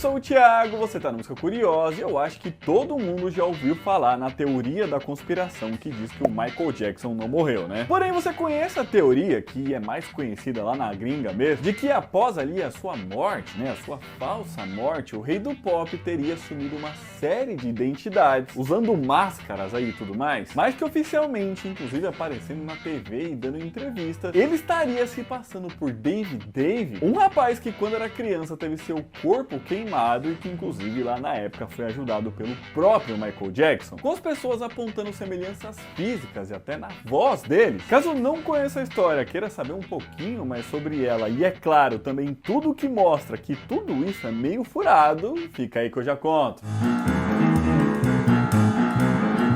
sou o Thiago, você tá no Música Curiosa e eu acho que todo mundo já ouviu falar na teoria da conspiração que diz que o Michael Jackson não morreu, né? Porém, você conhece a teoria, que é mais conhecida lá na gringa mesmo, de que após ali a sua morte, né, a sua falsa morte, o rei do pop teria assumido uma série de identidades, usando máscaras aí e tudo mais, mas que oficialmente, inclusive aparecendo na TV e dando entrevista, ele estaria se passando por Dave, um rapaz que quando era criança teve seu corpo queimado e que inclusive lá na época foi ajudado pelo próprio Michael Jackson, com as pessoas apontando semelhanças físicas e até na voz dele. Caso não conheça a história, queira saber um pouquinho mais sobre ela e é claro, também tudo que mostra que tudo isso é meio furado, fica aí que eu já conto.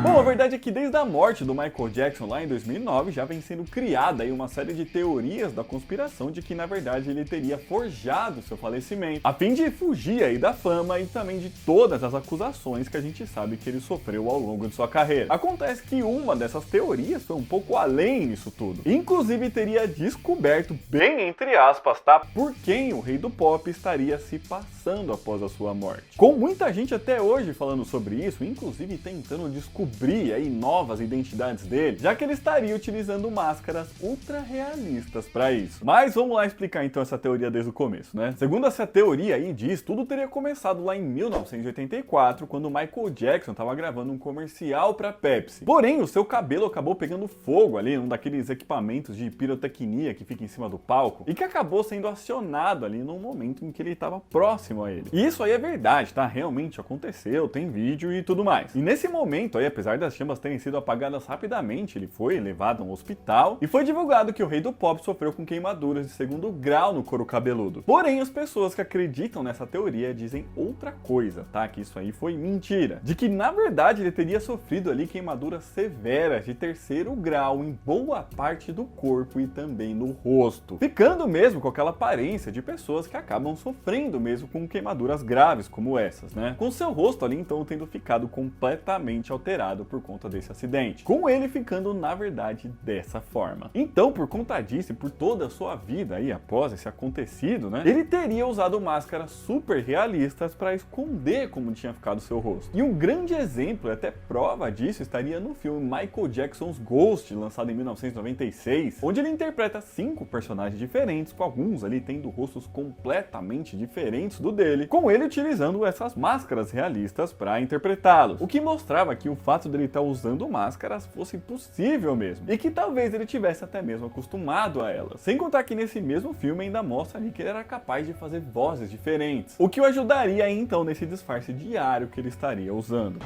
Bom, a verdade é que desde a morte do Michael Jackson lá em 2009 já vem sendo criada aí uma série de teorias da conspiração de que na verdade ele teria forjado seu falecimento, a fim de fugir aí da fama e também de todas as acusações que a gente sabe que ele sofreu ao longo de sua carreira. Acontece que uma dessas teorias foi um pouco além nisso tudo, inclusive teria descoberto, bem entre aspas, tá, por quem o rei do pop estaria se passando após a sua morte. Com muita gente até hoje falando sobre isso, inclusive tentando descobrir aí novas identidades dele, já que ele estaria utilizando máscaras ultra realistas para isso. Mas vamos lá explicar então essa teoria desde o começo, né? Segundo essa teoria aí diz, tudo teria começado lá em 1984, quando Michael Jackson estava gravando um comercial para Pepsi. Porém, o seu cabelo acabou pegando fogo ali, um daqueles equipamentos de pirotecnia que fica em cima do palco, e que acabou sendo acionado ali no momento em que ele estava próximo a ele. E isso aí é verdade, tá? Realmente aconteceu, tem vídeo e tudo mais. E nesse momento aí, apesar das chamas terem sido apagadas rapidamente, ele foi levado a um hospital e foi divulgado que o rei do pop sofreu com queimaduras de 2º grau no couro cabeludo. Porém, as pessoas que acreditam nessa teoria dizem outra coisa, tá? Que isso aí foi mentira. De que, na verdade, ele teria sofrido ali queimaduras severas de 3º grau em boa parte do corpo e também no rosto, ficando mesmo com aquela aparência de pessoas que acabam sofrendo mesmo com queimaduras graves como essas, né? Com seu rosto ali, então, tendo ficado completamente alterado por conta desse acidente, com ele ficando na verdade dessa forma. Então, por conta disso e por toda a sua vida aí após esse acontecido, né, ele teria usado máscaras super realistas para esconder como tinha ficado seu rosto. E um grande exemplo e até prova disso estaria no filme Michael Jackson's Ghost, lançado em 1996, onde ele interpreta 5 personagens diferentes, com alguns ali tendo rostos completamente diferentes do dele, com ele utilizando essas máscaras realistas para interpretá-los, o que mostrava que o fato dele estar usando máscaras fosse possível mesmo, e que talvez ele tivesse até mesmo acostumado a elas. Sem contar que nesse mesmo filme ainda mostra ali que ele era capaz de fazer vozes diferentes, o que o ajudaria então nesse disfarce diário que ele estaria usando.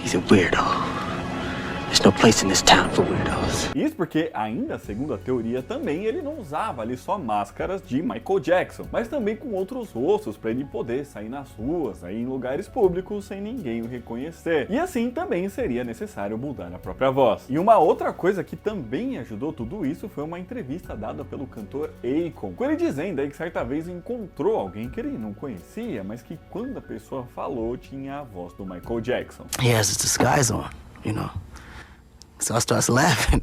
He's a weirdo. There's no place in this town for weirdos. Isso porque, ainda segundo a teoria, também ele não usava ali só máscaras de Michael Jackson, mas também com outros rostos para ele poder sair nas ruas, aí em lugares públicos sem ninguém o reconhecer. E assim também seria necessário mudar a própria voz. E uma outra coisa que também ajudou tudo isso foi uma entrevista dada pelo cantor Akon, com ele dizendo aí que certa vez encontrou alguém que ele não conhecia, mas que quando a pessoa falou tinha a voz do Michael Jackson. He has his disguise on, you know. So I starts laughing.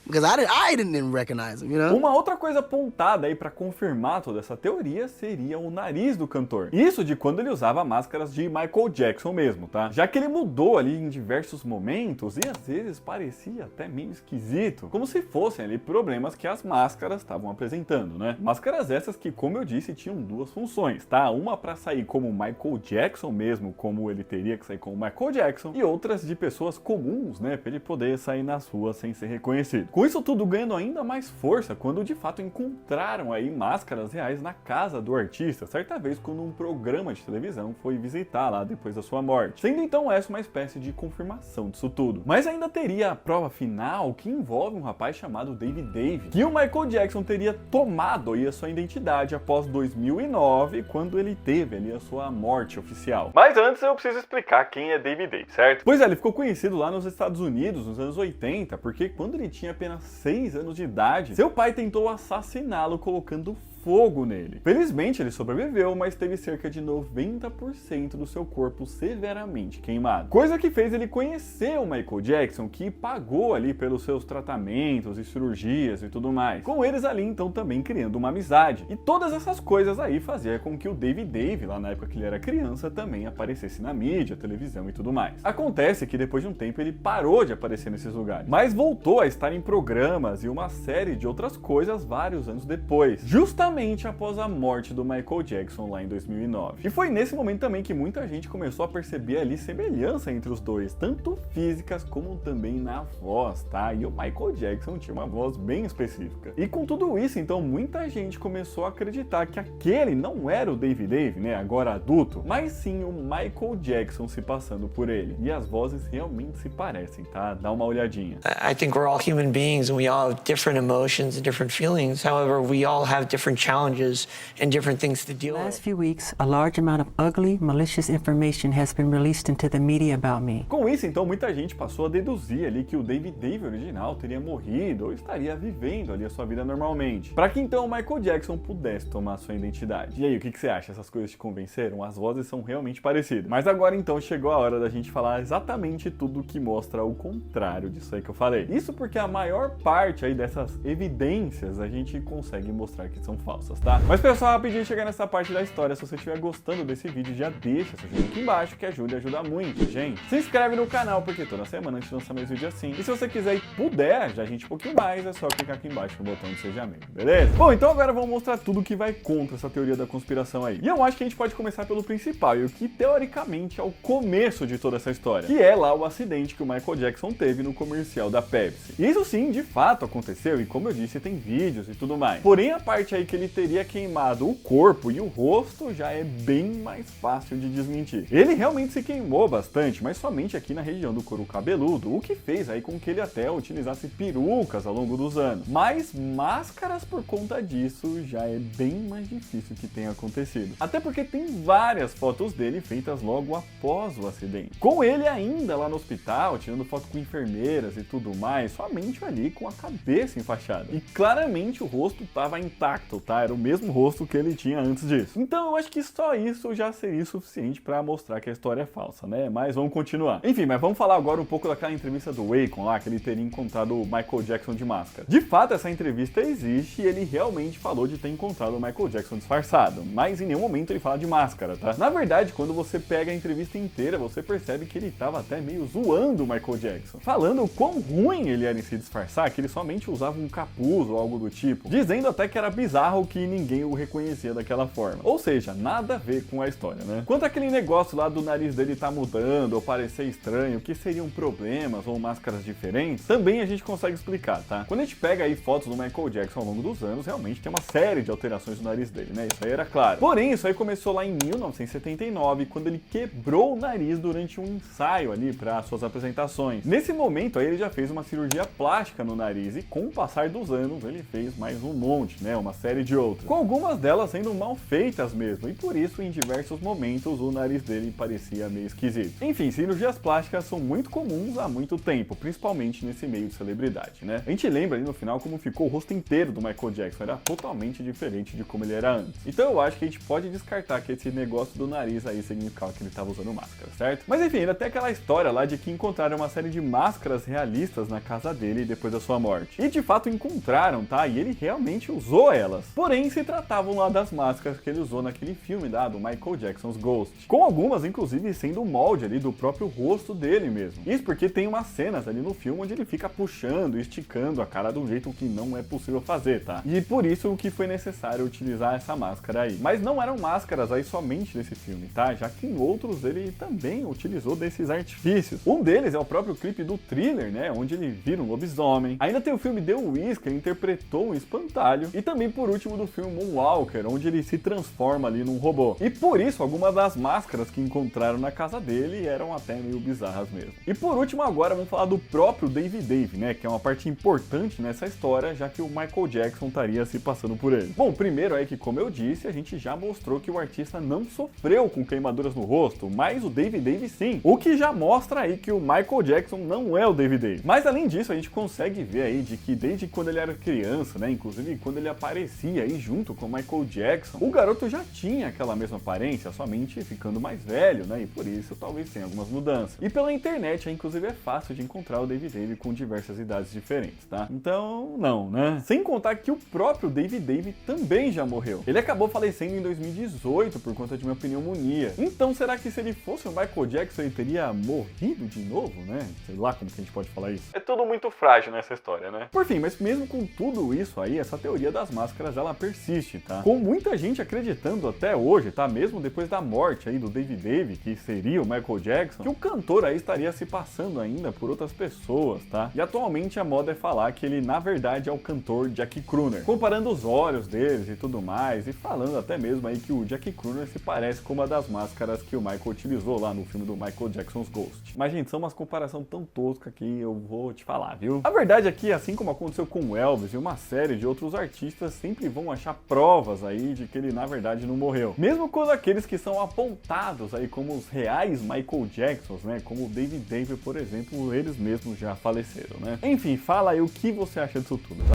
Because I didn't recognize him, you know? Uma outra coisa apontada aí para confirmar toda essa teoria seria o nariz do cantor. Isso de quando ele usava máscaras de Michael Jackson mesmo, tá? Já que ele mudou ali em diversos momentos e às vezes parecia até meio esquisito, como se fossem ali problemas que as máscaras estavam apresentando, né? Máscaras essas que, como eu disse, tinham 2 funções, tá? Uma para sair como Michael Jackson mesmo, como ele teria que sair como Michael Jackson, e outras de pessoas comuns, né? Para ele poder sair nas ruas sem ser reconhecido. Com isso tudo ganhando ainda mais força quando de fato encontraram aí máscaras reais na casa do artista, certa vez quando um programa de televisão foi visitar lá depois da sua morte, sendo então essa uma espécie de confirmação disso tudo. Mas ainda teria a prova final que envolve um rapaz chamado Dave, que o Michael Jackson teria tomado aí a sua identidade após 2009, quando ele teve ali a sua morte oficial. Mas antes eu preciso explicar quem é Dave, certo? Pois é, ele ficou conhecido lá nos Estados Unidos nos anos 80, porque quando ele tinha apenas 6 anos de idade, seu pai tentou assassiná-lo colocando fogo nele. Felizmente ele sobreviveu, mas teve cerca de 90% do seu corpo severamente queimado. Coisa que fez ele conhecer o Michael Jackson, que pagou ali pelos seus tratamentos e cirurgias e tudo mais. Com eles ali então também criando uma amizade. E todas essas coisas aí fazia com que o Dave, lá na época que ele era criança, também aparecesse na mídia, televisão e tudo mais. Acontece que depois de um tempo ele parou de aparecer nesses lugares, mas voltou a estar em programas e uma série de outras coisas vários anos depois, justamente após a morte do Michael Jackson lá em 2009. E foi nesse momento também que muita gente começou a perceber ali semelhança entre os dois, tanto físicas como também na voz, tá? E o Michael Jackson tinha uma voz bem específica. E com tudo isso, então, muita gente começou a acreditar que aquele não era o Dave, né, agora adulto, mas sim o Michael Jackson se passando por ele. E as vozes realmente se parecem, tá? Dá uma olhadinha. I think we're all human beings and we all have different emotions and different feelings. However, we all have different challenges and different things to deal with. Last few weeks, a large amount of ugly, malicious information has been released into the media about me. Com isso, então, muita gente passou a deduzir ali que o Dave original teria morrido ou estaria vivendo ali a sua vida normalmente, para que então o Michael Jackson pudesse tomar sua identidade. E aí, o que você acha? Essas coisas te convenceram? As vozes são realmente parecidas. Mas agora então chegou a hora da gente falar exatamente tudo que mostra o contrário disso aí que eu falei. Isso porque a maior parte aí dessas evidências a gente consegue mostrar que são falsas, tá? Mas pessoal, rapidinho chegar nessa parte da história, se você estiver gostando desse vídeo, já deixa seu joinha aqui embaixo, que ajuda muito, gente. Se inscreve no canal, porque toda semana a gente lança mais vídeo assim. E se você quiser e puder, já a gente um pouquinho mais, é só clicar aqui embaixo no botão de seja membro, beleza? Bom, então agora vamos mostrar tudo que vai contra essa teoria da conspiração aí. E eu acho que a gente pode começar pelo principal, e o que teoricamente é o começo de toda essa história, que é lá o acidente que o Michael Jackson teve no comercial da Pepsi. E isso sim, de fato aconteceu, e como eu disse, tem vídeos e tudo mais. Porém, a parte aí que ele teria queimado o corpo e o rosto já é bem mais fácil de desmentir. Ele realmente se queimou bastante, mas somente aqui na região do couro cabeludo, o que fez aí com que ele até utilizasse perucas ao longo dos anos. Mas máscaras por conta disso já é bem mais difícil que tenha acontecido. Até porque tem várias fotos dele feitas logo após o acidente. Com ele ainda lá no hospital, tirando foto com enfermeiras e tudo mais, somente ali com a cabeça enfaixada. E claramente o rosto estava intacto, tá? Era o mesmo rosto que ele tinha antes disso. Então eu acho que só isso já seria suficiente para mostrar que a história é falsa, né? Mas vamos continuar. Enfim, mas vamos falar agora um pouco daquela entrevista do Akon lá, que ele teria encontrado o Michael Jackson de máscara. De fato, essa entrevista existe e ele realmente falou de ter encontrado o Michael Jackson disfarçado, mas em nenhum momento ele fala de máscara, tá? Na verdade, quando você pega a entrevista inteira, você percebe que ele tava até meio zoando o Michael Jackson, falando o quão ruim ele era em se disfarçar, que ele somente usava um capuz ou algo do tipo, dizendo até que era bizarro que ninguém o reconhecia daquela forma. Ou seja, nada a ver com a história, né? Quanto àquele negócio lá do nariz dele tá mudando ou parecer estranho, que seriam problemas ou máscaras diferentes, também a gente consegue explicar, tá? Quando a gente pega aí fotos do Michael Jackson ao longo dos anos, realmente tem uma série de alterações no nariz dele, né? Isso aí era claro. Porém, isso aí começou lá em 1979, quando ele quebrou o nariz durante um ensaio ali para suas apresentações. Nesse momento aí ele já fez uma cirurgia plástica no nariz e com o passar dos anos ele fez mais um monte, né? Uma série de outras. Com algumas delas sendo mal feitas mesmo, e por isso em diversos momentos o nariz dele parecia meio esquisito. Enfim, cirurgias plásticas são muito comuns há muito tempo, principalmente nesse meio de celebridade, né? A gente lembra ali no final como ficou o rosto inteiro do Michael Jackson, era totalmente diferente de como ele era antes. Então eu acho que a gente pode descartar que esse negócio do nariz aí significava que ele estava usando máscara, certo? Mas enfim, ainda tem aquela história lá de que encontraram uma série de máscaras realistas na casa dele depois da sua morte. E de fato encontraram, tá? E ele realmente usou elas. Porém, se tratavam lá das máscaras que ele usou naquele filme lá do Michael Jackson's Ghost. Com algumas, inclusive, sendo o molde ali do próprio rosto dele mesmo. Isso porque tem umas cenas ali no filme onde ele fica puxando e esticando a cara de um jeito que não é possível fazer, tá? E por isso que foi necessário utilizar essa máscara aí. Mas não eram máscaras aí somente desse filme, tá? Já que em outros ele também utilizou desses artifícios. Um deles é o próprio clipe do Thriller, né? Onde ele vira um lobisomem. Ainda tem o filme The Wiz, que ele interpretou um espantalho. E também, por último, do filme Moonwalker, onde ele se transforma ali num robô. E por isso, algumas das máscaras que encontraram na casa dele eram até meio bizarras mesmo. E por último, agora vamos falar do próprio Dave, né? Que é uma parte importante nessa história, já que o Michael Jackson estaria se passando por ele. Bom, primeiro é que, como eu disse, a gente já mostrou que o artista não sofreu com queimaduras no rosto, mas o Dave sim. O que já mostra aí que o Michael Jackson não é o Dave. Mas além disso, a gente consegue ver aí de que desde quando ele era criança, né? Inclusive quando ele aparecia teoria aí junto com Michael Jackson, o garoto já tinha aquela mesma aparência, somente ficando mais velho, né? E por isso talvez tenha algumas mudanças. E pela internet, inclusive, é fácil de encontrar o David Davey com diversas idades diferentes, tá? Então, não, né? Sem contar que o próprio David Davey também já morreu. Ele acabou falecendo em 2018 por conta de uma pneumonia. Então, será que se ele fosse o Michael Jackson, ele teria morrido de novo, né? Sei lá como que a gente pode falar isso. É tudo muito frágil nessa história, né? Por fim, mas mesmo com tudo isso aí, essa teoria das máscaras, ela persiste, tá? Com muita gente acreditando até hoje, tá? Mesmo depois da morte aí do David Davey, que seria o Michael Jackson, que o cantor aí estaria se passando ainda por outras pessoas, tá? E atualmente a moda é falar que ele, na verdade, é o cantor Jack Crooner, comparando os olhos deles e tudo mais, e falando até mesmo aí que o Jack Crooner se parece com uma das máscaras que o Michael utilizou lá no filme do Michael Jackson's Ghost. Mas, gente, são umas comparações tão toscas que eu vou te falar, viu? A verdade é que, assim como aconteceu com o Elvis e uma série de outros artistas, sempre vão achar provas aí de que ele, na verdade, não morreu. Mesmo quando aqueles que são apontados aí como os reais Michael Jacksons, né? Como o David Davey, por exemplo, eles mesmos já faleceram, né? Enfim, fala aí o que você acha disso tudo, tá?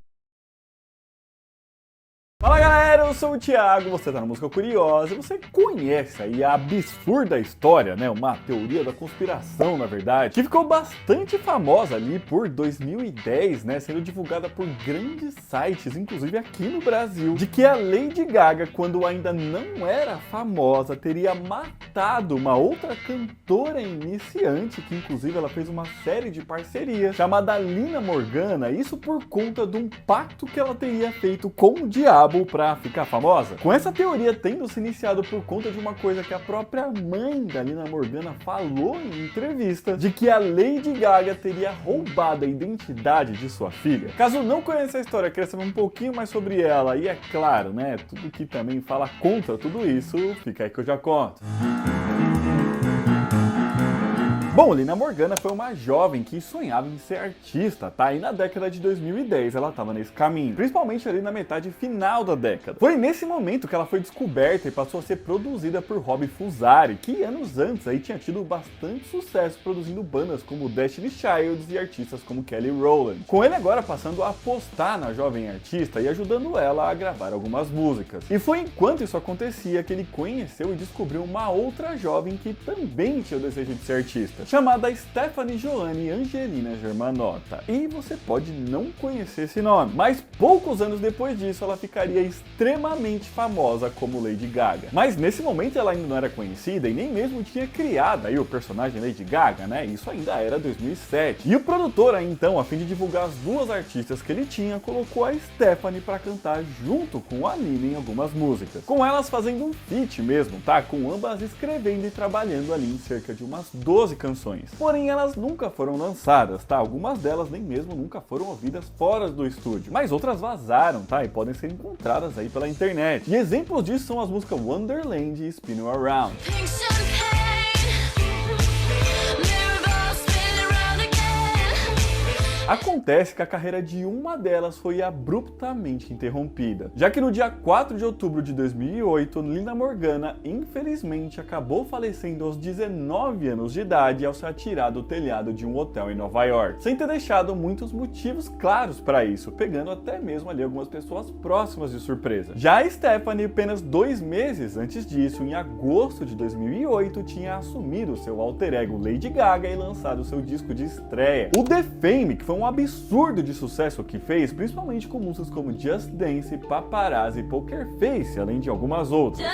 Fala galera, eu sou o Thiago, você tá na Música Curiosa e você conhece aí a absurda história, né, uma teoria da conspiração na verdade, que ficou bastante famosa ali por 2010, né, sendo divulgada por grandes sites, inclusive aqui no Brasil, de que a Lady Gaga, quando ainda não era famosa, teria matado uma outra cantora iniciante, que inclusive ela fez uma série de parcerias, chamada Lina Morgana, isso por conta de um pacto que ela teria feito com o diabo pra ficar famosa. Com essa teoria tendo se iniciado por conta de uma coisa que a própria mãe da Lina Morgana falou em entrevista, de que a Lady Gaga teria roubado a identidade de sua filha. Caso não conheça a história, queira saber um pouquinho mais sobre ela, e é claro, né, tudo que também fala contra tudo isso, fica aí que eu já conto. Bom, Lina Morgana foi uma jovem que sonhava em ser artista, tá? E na década de 2010 ela estava nesse caminho, principalmente ali na metade final da década. Foi nesse momento que ela foi descoberta e passou a ser produzida por Rob Fusari, que anos antes aí tinha tido bastante sucesso produzindo bandas como Destiny Childs e artistas como Kelly Rowland. Com ele agora passando a apostar na jovem artista e ajudando ela a gravar algumas músicas. E foi enquanto isso acontecia que ele conheceu e descobriu uma outra jovem que também tinha o desejo de ser artista, chamada Stephanie Joanne Angelina Germanotta. E você pode não conhecer esse nome, mas poucos anos depois disso ela ficaria extremamente famosa como Lady Gaga. Mas nesse momento ela ainda não era conhecida e nem mesmo tinha criado aí o personagem Lady Gaga, né? Isso ainda era 2007. E o produtor aí, então, a fim de divulgar as duas artistas que ele tinha, colocou a Stephanie para cantar junto com a Lina em algumas músicas, com elas fazendo um feat mesmo, tá? Com ambas escrevendo e trabalhando ali em cerca de umas 12 canções. Porém, elas nunca foram lançadas, tá? Algumas delas nem mesmo nunca foram ouvidas fora do estúdio, mas outras vazaram, tá? E podem ser encontradas aí pela internet. E exemplos disso são as músicas Wonderland e Spin You Around. Acontece que a carreira de uma delas foi abruptamente interrompida, já que no dia 4 de outubro de 2008, Lina Morgana, infelizmente, acabou falecendo aos 19 anos de idade ao ser atirada do telhado de um hotel em Nova York, sem ter deixado muitos motivos claros para isso, pegando até mesmo ali algumas pessoas próximas de surpresa. Já a Stephanie, apenas 2 meses antes disso, em agosto de 2008, tinha assumido seu alter ego Lady Gaga e lançado seu disco de estreia, o The Fame, que foi um absurdo de sucesso que fez, principalmente com músicas como Just Dance, Paparazzi e Poker Face, além de algumas outras.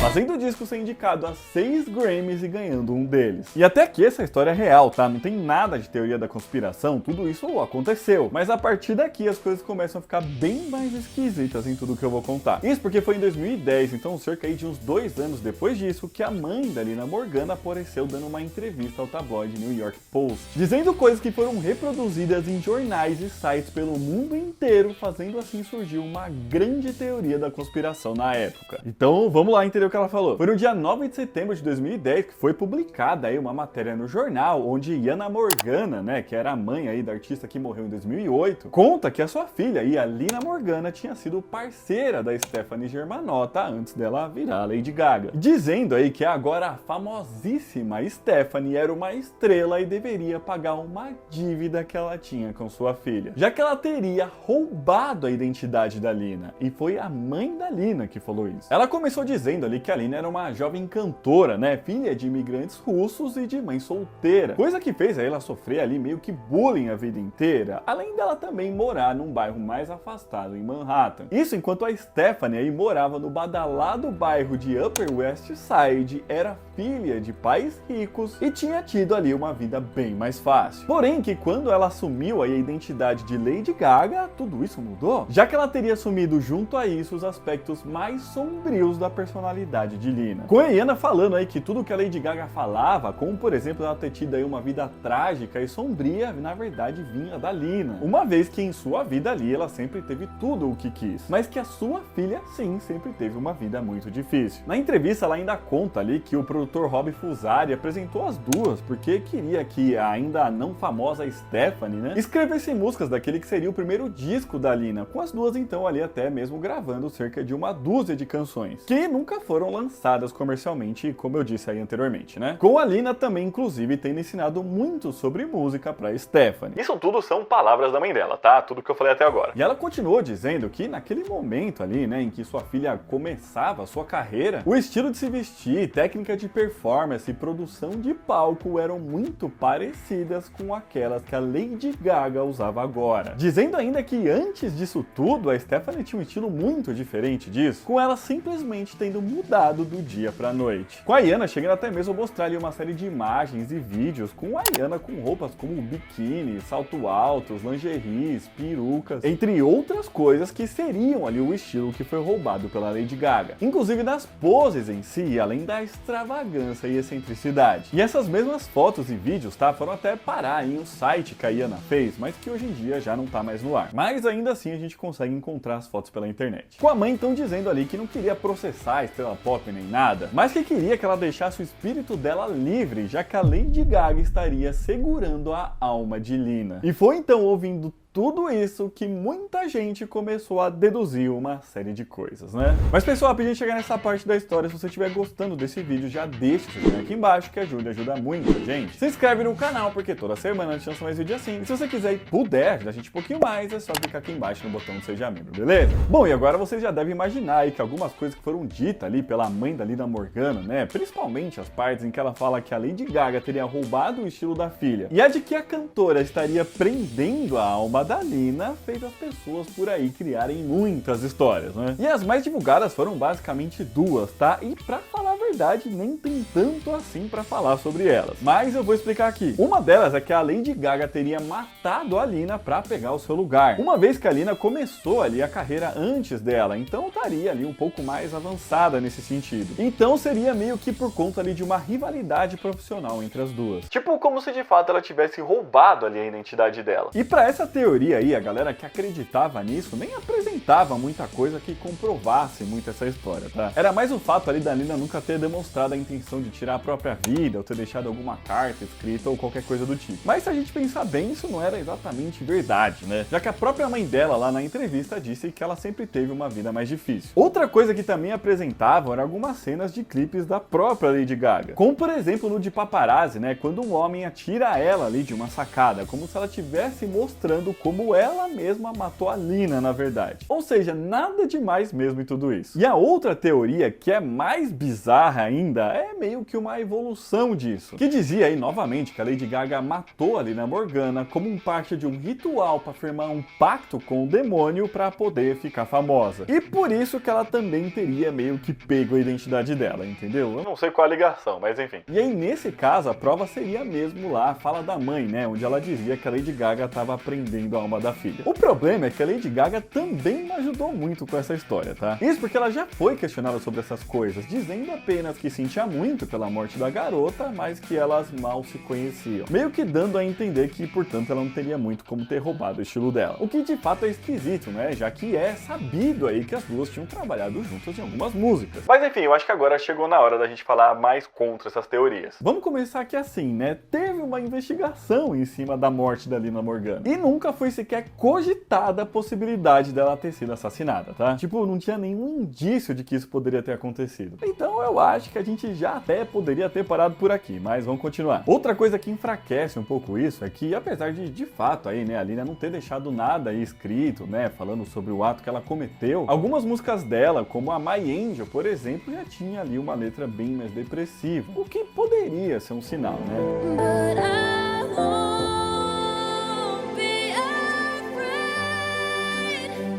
Fazendo o disco ser indicado a 6 Grammys e ganhando um deles. E até aqui essa história é real, tá? Não tem nada de teoria da conspiração, tudo isso aconteceu. Mas a partir daqui as coisas começam a ficar bem mais esquisitas em tudo que eu vou contar. Isso porque foi em 2010, então cerca aí de uns 2 anos depois disso, que a mãe da Lina Morgana apareceu dando uma entrevista ao tabloide New York Post, dizendo coisas que foram reproduzidas em jornais e sites pelo mundo inteiro, fazendo assim surgir uma grande teoria da conspiração na época. Então vamos lá entender o que ela ela falou? Foi no dia 9 de setembro de 2010 que foi publicada aí uma matéria no jornal, onde Iana Morgana, né, que era a mãe aí da artista que morreu em 2008, conta que a sua filha, a Lina Morgana, tinha sido parceira da Stefani Germanotta antes dela virar Lady Gaga. Dizendo aí que agora a famosíssima Stefani era uma estrela e deveria pagar uma dívida que ela tinha com sua filha, já que ela teria roubado a identidade da Lina, e foi a mãe da Lina que falou isso. Ela começou dizendo ali que a Lina era uma jovem cantora, né, filha de imigrantes russos e de mãe solteira, coisa que fez ela sofrer ali meio que bullying a vida inteira, além dela também morar num bairro mais afastado em Manhattan. Isso enquanto a Stefani aí morava no badalado bairro de Upper West Side, era filha de pais ricos e tinha tido ali uma vida bem mais fácil. Porém que quando ela assumiu aí a identidade de Lady Gaga, tudo isso mudou, já que ela teria assumido junto a isso os aspectos mais sombrios da personalidade de Lina. Com a Iana falando aí que tudo que a Lady Gaga falava, como por exemplo ela ter tido aí uma vida trágica e sombria, na verdade vinha da Lina, uma vez que em sua vida ali ela sempre teve tudo o que quis, mas que a sua filha sim sempre teve uma vida muito difícil. Na entrevista ela ainda conta ali que o produtor Rob Fusari apresentou as duas porque queria que a ainda não famosa Stefani, né, escrevesse músicas daquele que seria o primeiro disco da Lina, com as duas então ali até mesmo gravando cerca de uma dúzia de canções, que nunca foram lançadas comercialmente, como eu disse aí anteriormente, né? Com a Lina também, inclusive, tendo ensinado muito sobre música pra Stefani. Isso tudo são palavras da mãe dela, tá? Tudo que eu falei até agora. E ela continuou dizendo que naquele momento ali, né, em que sua filha começava a sua carreira, o estilo de se vestir, técnica de performance e produção de palco eram muito parecidas com aquelas que a Lady Gaga usava agora. Dizendo ainda que antes disso tudo, a Stefani tinha um estilo muito diferente disso, com ela simplesmente tendo mudado do dia pra noite. Com a Iana chegando até mesmo a mostrar ali uma série de imagens e vídeos com a Iana com roupas como biquíni, salto altos, lingeries, perucas, entre outras coisas que seriam ali o estilo que foi roubado pela Lady Gaga. Inclusive das poses em si, além da extravagância e excentricidade. E essas mesmas fotos e vídeos, tá, foram até parar em um site que a Iana fez, mas que hoje em dia já não tá mais no ar. Mas ainda assim a gente consegue encontrar as fotos pela internet. Com a mãe então dizendo ali que não queria processar a estrela pop nem nada, mas que queria que ela deixasse o espírito dela livre, já que a Lady Gaga estaria segurando a alma de Lina. E foi então ouvindo tudo isso que muita gente começou a deduzir uma série de coisas, né? Mas pessoal, pra gente chegar nessa parte da história, se você estiver gostando desse vídeo, já deixa o seu joinha aqui embaixo, que ajuda muito a gente. Se inscreve no canal, porque toda semana a gente lança mais vídeo assim. E se você quiser e puder ajudar a gente um pouquinho mais, é só clicar aqui embaixo no botão de Seja Membro, beleza? Bom, e agora você já deve imaginar aí que algumas coisas que foram ditas ali pela mãe da Lina Morgana, né? Principalmente as partes em que ela fala que a Lady Gaga teria roubado o estilo da filha, e a de que a cantora estaria prendendo a alma da Lina, fez as pessoas por aí criarem muitas histórias, né? E as mais divulgadas foram basicamente duas, tá? E pra falar a verdade, nem tem tanto assim pra falar sobre elas. Mas eu vou explicar aqui. Uma delas é que a Lady Gaga teria matado a Lina pra pegar o seu lugar. Uma vez que a Lina começou ali a carreira antes dela, então estaria ali um pouco mais avançada nesse sentido. Então seria meio que por conta ali de uma rivalidade profissional entre as duas. Tipo como se de fato ela tivesse roubado ali a identidade dela. E pra essa teoria aí, a galera que acreditava nisso nem apresentava muita coisa que comprovasse muito essa história, tá? Era mais o fato ali da Lina nunca ter demonstrado a intenção de tirar a própria vida, ou ter deixado alguma carta escrita ou qualquer coisa do tipo. Mas se a gente pensar bem, isso não era exatamente verdade, né? Já que a própria mãe dela lá na entrevista disse que ela sempre teve uma vida mais difícil. Outra coisa que também apresentavam eram algumas cenas de clipes da própria Lady Gaga. Como por exemplo no de Paparazzi, né? Quando um homem atira ela ali de uma sacada, como se ela estivesse mostrando como ela mesma matou a Lina, na verdade. Ou seja, nada demais mesmo em tudo isso. E a outra teoria, que é mais bizarra ainda, é meio que uma evolução disso, que dizia aí novamente que a Lady Gaga matou a Lina Morgana como parte de um ritual para firmar um pacto com o demônio para poder ficar famosa. E por isso que ela também teria meio que pego a identidade dela, entendeu? Eu não sei qual a ligação, mas enfim. E aí nesse caso, a prova seria mesmo lá a fala da mãe, né, onde ela dizia que a Lady Gaga estava prendendo a alma da filha. O problema é que a Lady Gaga também não ajudou muito com essa história, tá? Isso porque ela já foi questionada sobre essas coisas, dizendo apenas apenas que sentia muito pela morte da garota, mas que elas mal se conheciam, meio que dando a entender que, portanto, ela não teria muito como ter roubado o estilo dela. O que de fato é esquisito, né, já que é sabido aí que as duas tinham trabalhado juntas em algumas músicas. Mas enfim, eu acho que agora chegou na hora da gente falar mais contra essas teorias. Vamos começar aqui assim, né, teve uma investigação em cima da morte da Lina Morgana, e nunca foi sequer cogitada a possibilidade dela ter sido assassinada, tá? Tipo, não tinha nenhum indício de que isso poderia ter acontecido. Então eu acho que a gente já até poderia ter parado por aqui, mas vamos continuar. Outra coisa que enfraquece um pouco isso é que, apesar de fato aí, né, a Lina não ter deixado nada aí escrito, né, falando sobre o ato que ela cometeu, algumas músicas dela, como a My Angel, por exemplo, já tinha ali uma letra bem mais depressiva, o que poderia ser um sinal, né? But I won't be afraid.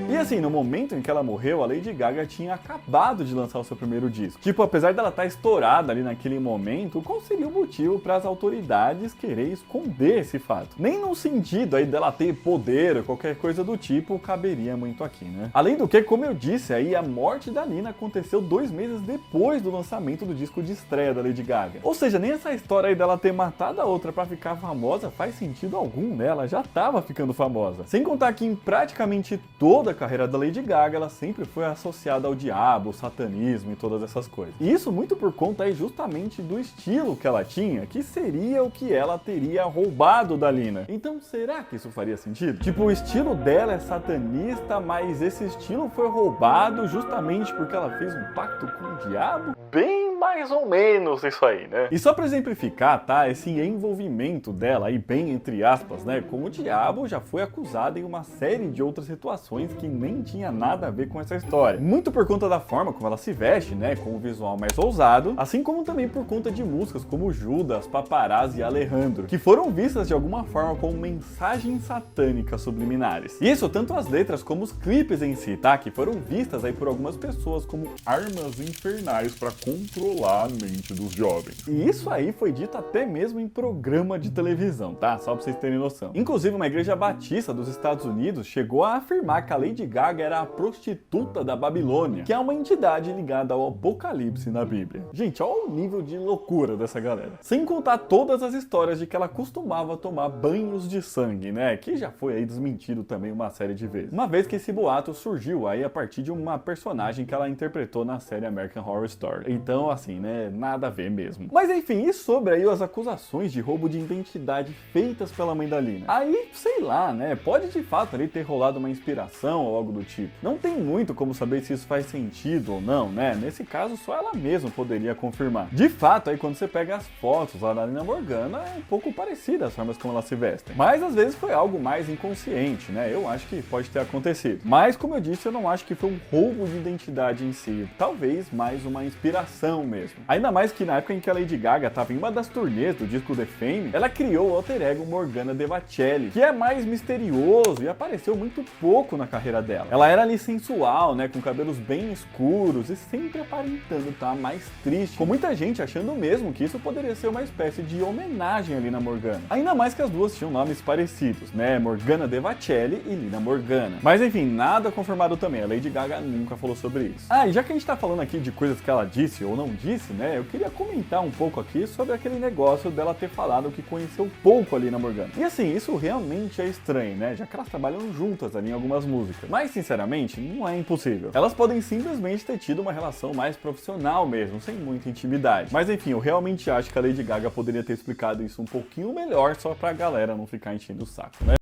E assim, no momento em que ela morreu, a Lady Gaga tinha acabado de lançar o seu primeiro disco. Tipo, apesar dela estar estourada ali naquele momento, qual seria o motivo para as autoridades querer esconder esse fato? Nem no sentido aí dela ter poder ou qualquer coisa do tipo, caberia muito aqui, né? Além do que, como eu disse aí, a morte da Lina aconteceu 2 meses depois do lançamento do disco de estreia da Lady Gaga. Ou seja, nem essa história aí dela ter matado a outra para ficar famosa faz sentido algum, né? Ela já estava ficando famosa. Sem contar que em praticamente toda a carreira da Lady Gaga, ela sempre foi associada ao diabo, ao satanismo e todas essas coisas. E isso muito por conta aí justamente do estilo que ela tinha, que seria o que ela teria roubado da Lina. Então será que isso faria sentido? Tipo, o estilo dela é satanista, mas esse estilo foi roubado justamente porque ela fez um pacto com o diabo? Bem mais ou menos isso aí, né? E só pra exemplificar, tá? Esse envolvimento dela aí, bem entre aspas, né? Com o diabo, já foi acusada em uma série de outras situações que nem tinha nada a ver com essa história. Muito por conta da forma como ela se veste, né? Com o visual mais ousado, assim como também por conta de músicas como Judas, Paparazzi e Alejandro, que foram vistas de alguma forma como mensagens satânicas subliminares. Isso tanto as letras como os clipes em si, tá? Que foram vistas aí por algumas pessoas como armas infernais para controlar a mente dos jovens. E isso aí foi dito até mesmo em programa de televisão, tá? Só pra vocês terem noção. Inclusive, uma igreja batista dos Estados Unidos chegou a afirmar que a Lady Gaga era a prostituta da Babilônia, que é uma entidade ligada ao Apocalipse na Bíblia. Gente, olha o nível de loucura dessa galera. Sem contar todas as histórias de que ela costumava tomar banhos de sangue, né? Que já foi aí desmentido também uma série de vezes. Uma vez que esse boato surgiu aí a partir de uma personagem que ela interpretou na série American Horror Story. Então, assim, né? Nada a ver mesmo. Mas enfim, e sobre aí as acusações de roubo de identidade feitas pela mãe da Lina? Aí, sei lá, né? Pode de fato ali ter rolado uma inspiração ou algo do tipo. Não tem muito como saber se isso faz sentido ou não, né? Nesse caso, só ela mesma poderia confirmar. De fato, aí quando você pega as fotos lá da Lina Morgana, é um pouco parecida as formas como elas se vestem. Mas às vezes foi algo mais inconsciente, né? Eu acho que pode ter acontecido. Mas, como eu disse, eu não acho que foi um roubo de identidade em si. Talvez mais uma inspiração mesmo. Ainda mais que na época em que a Lady Gaga estava em uma das turnês do disco The Fame, ela criou o alter ego Morgana Devacelli, que é mais misterioso e apareceu muito pouco na carreira dela. Ela era ali sensual, né, com cabelos bem escuros e sempre aparentando estar mais triste, com muita gente achando mesmo que isso poderia ser uma espécie de homenagem a Lina Morgana. Ainda mais que as duas tinham nomes parecidos, né, Morgana Devacelli e Lina Morgana. Mas enfim, nada confirmado também, a Lady Gaga nunca falou sobre isso. Ah, e já que a gente tá falando aqui de coisas que ela disse ou não disse, né, eu queria comentar um pouco aqui sobre aquele negócio dela ter falado que conheceu pouco a Lina Morgana. E assim, isso realmente é estranho, né, já que elas trabalham juntas ali em algumas músicas. Mas sinceramente, não é impossível. Elas podem simplesmente ter tido uma relação mais profissional mesmo, sem muita intimidade. Mas enfim, eu realmente acho que a Lady Gaga poderia ter explicado isso um pouquinho melhor, só pra galera não ficar enchendo o saco, né?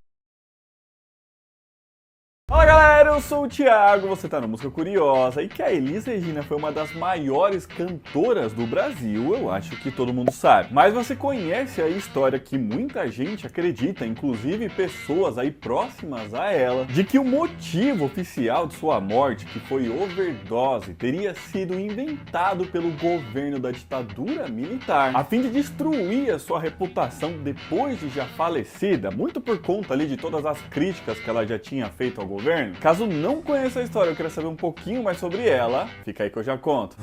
Fala galera, eu sou o Thiago, você tá no Música Curiosa, e que a Elis Regina foi uma das maiores cantoras do Brasil, eu acho que todo mundo sabe. Mas você conhece a história que muita gente acredita, inclusive pessoas aí próximas a ela, de que o motivo oficial de sua morte, que foi overdose, teria sido inventado pelo governo da ditadura militar, a fim de destruir a sua reputação depois de já falecida, muito por conta ali de todas as críticas que ela já tinha feito ao governo. Caso não conheça a história, eu queria saber um pouquinho mais sobre ela, fica aí que eu já conto.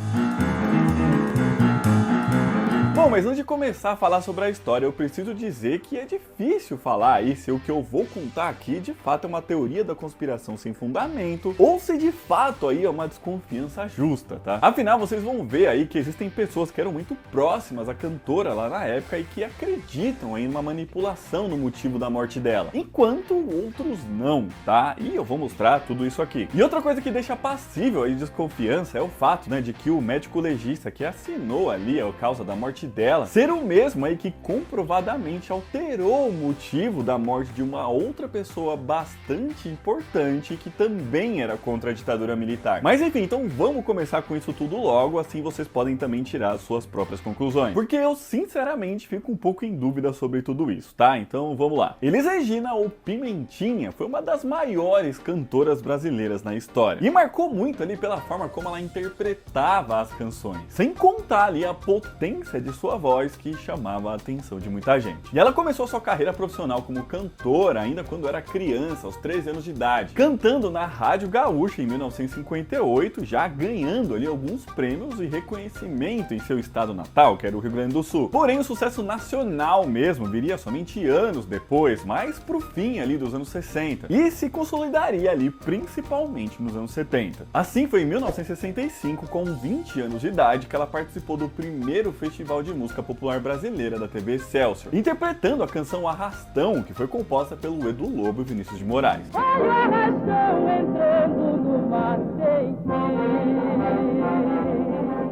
Bom, Bom, mas antes de começar a falar sobre a história, eu preciso dizer que é difícil falar aí se o que eu vou contar aqui de fato é uma teoria da conspiração sem fundamento ou se de fato aí é uma desconfiança justa, tá? Afinal, vocês vão ver aí que existem pessoas que eram muito próximas à cantora lá na época e que acreditam em uma manipulação no motivo da morte dela, enquanto outros não, tá? E eu vou mostrar tudo isso aqui. E outra coisa que deixa passível aí de desconfiança é o fato, né, de que o médico legista que assinou ali a causa da morte dela ser o mesmo aí que comprovadamente alterou o motivo da morte de uma outra pessoa bastante importante que também era contra a ditadura militar. Mas enfim, então vamos começar com isso tudo logo, assim vocês podem também tirar as suas próprias conclusões. Porque eu sinceramente fico um pouco em dúvida sobre tudo isso, tá? Então vamos lá. Elis Regina, ou Pimentinha, foi uma das maiores cantoras brasileiras na história e marcou muito ali pela forma como ela interpretava as canções, sem contar ali a potência de sua voz que chamava a atenção de muita gente. E ela começou sua carreira profissional como cantora ainda quando era criança, aos 13 anos de idade, cantando na Rádio Gaúcha em 1958, já ganhando ali alguns prêmios e reconhecimento em seu estado natal, que era o Rio Grande do Sul. Porém, o sucesso nacional mesmo viria somente anos depois, mais pro fim ali dos anos 60, e se consolidaria ali principalmente nos anos 70. Assim, foi em 1965, com 20 anos de idade, que ela participou do primeiro Festival de Música Popular Brasileira da TV Excelsior, interpretando a canção Arrastão, que foi composta pelo Edu Lobo e Vinícius de Moraes.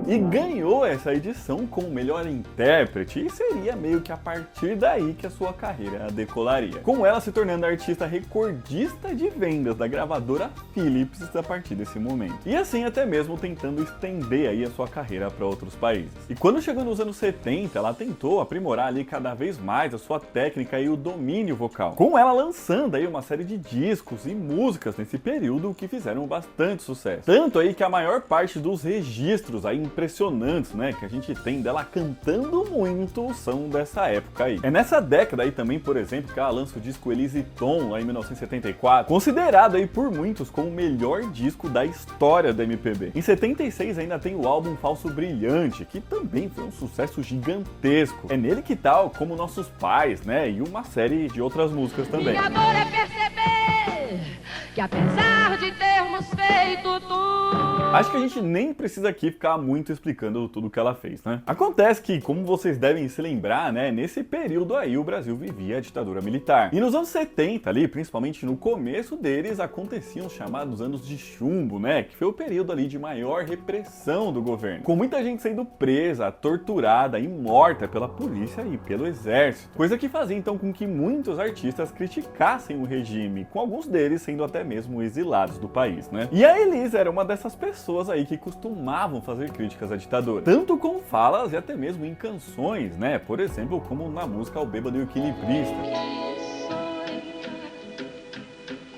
E ganhou essa edição como melhor intérprete, e seria meio que a partir daí que a sua carreira decolaria, com ela se tornando a artista recordista de vendas da gravadora Philips a partir desse momento, e assim até mesmo tentando estender aí a sua carreira para outros países. E quando chegou nos anos 70, ela tentou aprimorar ali cada vez mais a sua técnica e o domínio vocal, com ela lançando aí uma série de discos e músicas nesse período que fizeram bastante sucesso, tanto aí que a maior parte dos registros aí impressionantes, né, que a gente tem dela cantando muito são dessa época aí. É nessa década aí também, por exemplo, que ela lança o disco Elise Tom, lá em 1974, considerado aí por muitos como o melhor disco da história da MPB. Em 76 ainda tem o álbum Falso Brilhante, que também foi um sucesso gigantesco. É nele que tá Como Nossos Pais, né, e uma série de outras músicas também. Minha dor é perceber que apesar de termos feito tudo... Acho que a gente nem precisa aqui ficar muito explicando tudo que ela fez, né? Acontece que, como vocês devem se lembrar, né, nesse período aí o Brasil vivia a ditadura militar. E nos anos 70 ali, principalmente no começo deles, aconteciam os chamados anos de chumbo, né, que foi o período ali de maior repressão do governo, com muita gente sendo presa, torturada e morta pela polícia e pelo exército. Coisa que fazia então com que muitos artistas criticassem o regime, com alguns deles sendo até mesmo exilados do país, né? E a Elis era uma dessas pessoas aí que costumavam fazer críticas à ditadura, tanto com falas e até mesmo em canções, né? Por exemplo, como na música O Bêbado e o Equilibrista.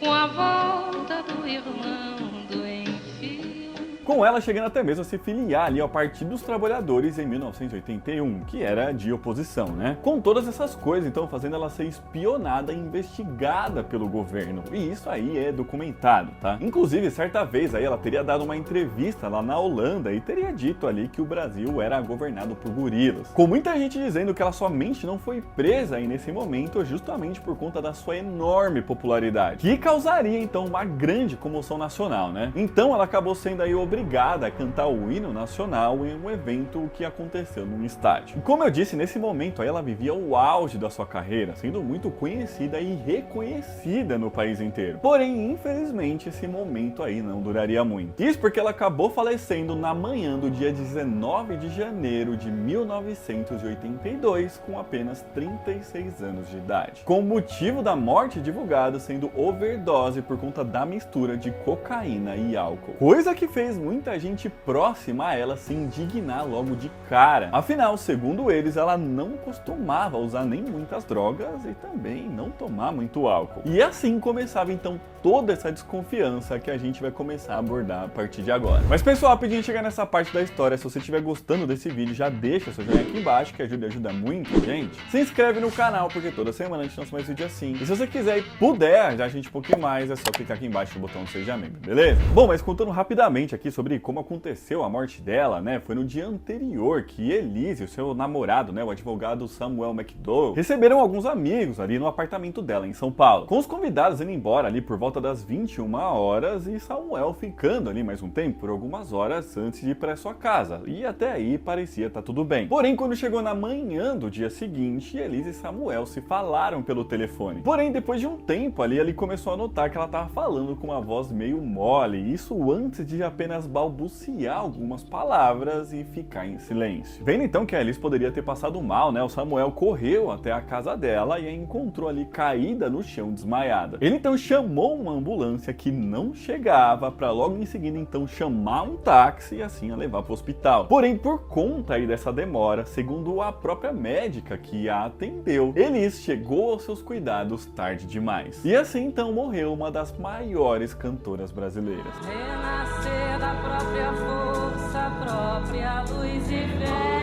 Com a volta do irmão do enfio. Com ela chegando até mesmo a se filiar ali ao Partido dos Trabalhadores em 1981, que era de oposição, né? Com todas essas coisas, então, fazendo ela ser espionada e investigada pelo governo. E isso aí é documentado, tá? Inclusive, certa vez aí ela teria dado uma entrevista lá na Holanda e teria dito ali que o Brasil era governado por gorilas. Com muita gente dizendo que ela somente não foi presa aí nesse momento justamente por conta da sua enorme popularidade, que causaria então uma grande comoção nacional, né? Então ela acabou sendo aí obrigada a cantar o hino nacional em um evento que aconteceu num estádio. E como eu disse, nesse momento aí ela vivia o auge da sua carreira, sendo muito conhecida e reconhecida no país inteiro. Porém, infelizmente, esse momento aí não duraria muito. Isso porque ela acabou falecendo na manhã do dia 19 de janeiro de 1982, com apenas 36 anos de idade. Com o motivo da morte divulgado sendo overdose por conta da mistura de cocaína e álcool. Coisa que fez muita gente próxima a ela se indignar logo de cara. Afinal, segundo eles, ela não costumava usar nem muitas drogas e também não tomar muito álcool. E assim começava então toda essa desconfiança que a gente vai começar a abordar a partir de agora. Mas pessoal, rapidinho chegar nessa parte da história, se você estiver gostando desse vídeo, já deixa seu joinha aqui embaixo, que ajuda muito a gente. Se inscreve no canal, porque toda semana a gente lança mais vídeo assim. E se você quiser e puder ajudar a gente um pouquinho mais, é só clicar aqui embaixo no botão do Seja Membro, beleza? Bom, mas contando rapidamente aqui sobre como aconteceu a morte dela, né? Foi no dia anterior que Elise e o seu namorado, né, o advogado Samuel McDowell, receberam alguns amigos ali no apartamento dela em São Paulo. Com os convidados indo embora ali por volta das 21 horas e Samuel ficando ali mais um tempo, por algumas horas antes de ir para sua casa. E até aí parecia estar tudo bem. Porém, quando chegou na manhã do dia seguinte, Elise e Samuel se falaram pelo telefone. Porém, depois de um tempo ali, ele começou a notar que ela estava falando com uma voz meio mole, isso antes de apenas balbuciar algumas palavras e ficar em silêncio. Vendo então que a Elise poderia ter passado mal, né, o Samuel correu até a casa dela e a encontrou ali caída no chão, desmaiada. Ele então chamou uma ambulância que não chegava para logo em seguida então chamar um táxi e assim a levar para o hospital. Porém, por conta aí dessa demora, segundo a própria médica que a atendeu, Elise chegou aos seus cuidados tarde demais. E assim então morreu uma das maiores cantoras brasileiras. Renascer da própria força, própria luz e fé.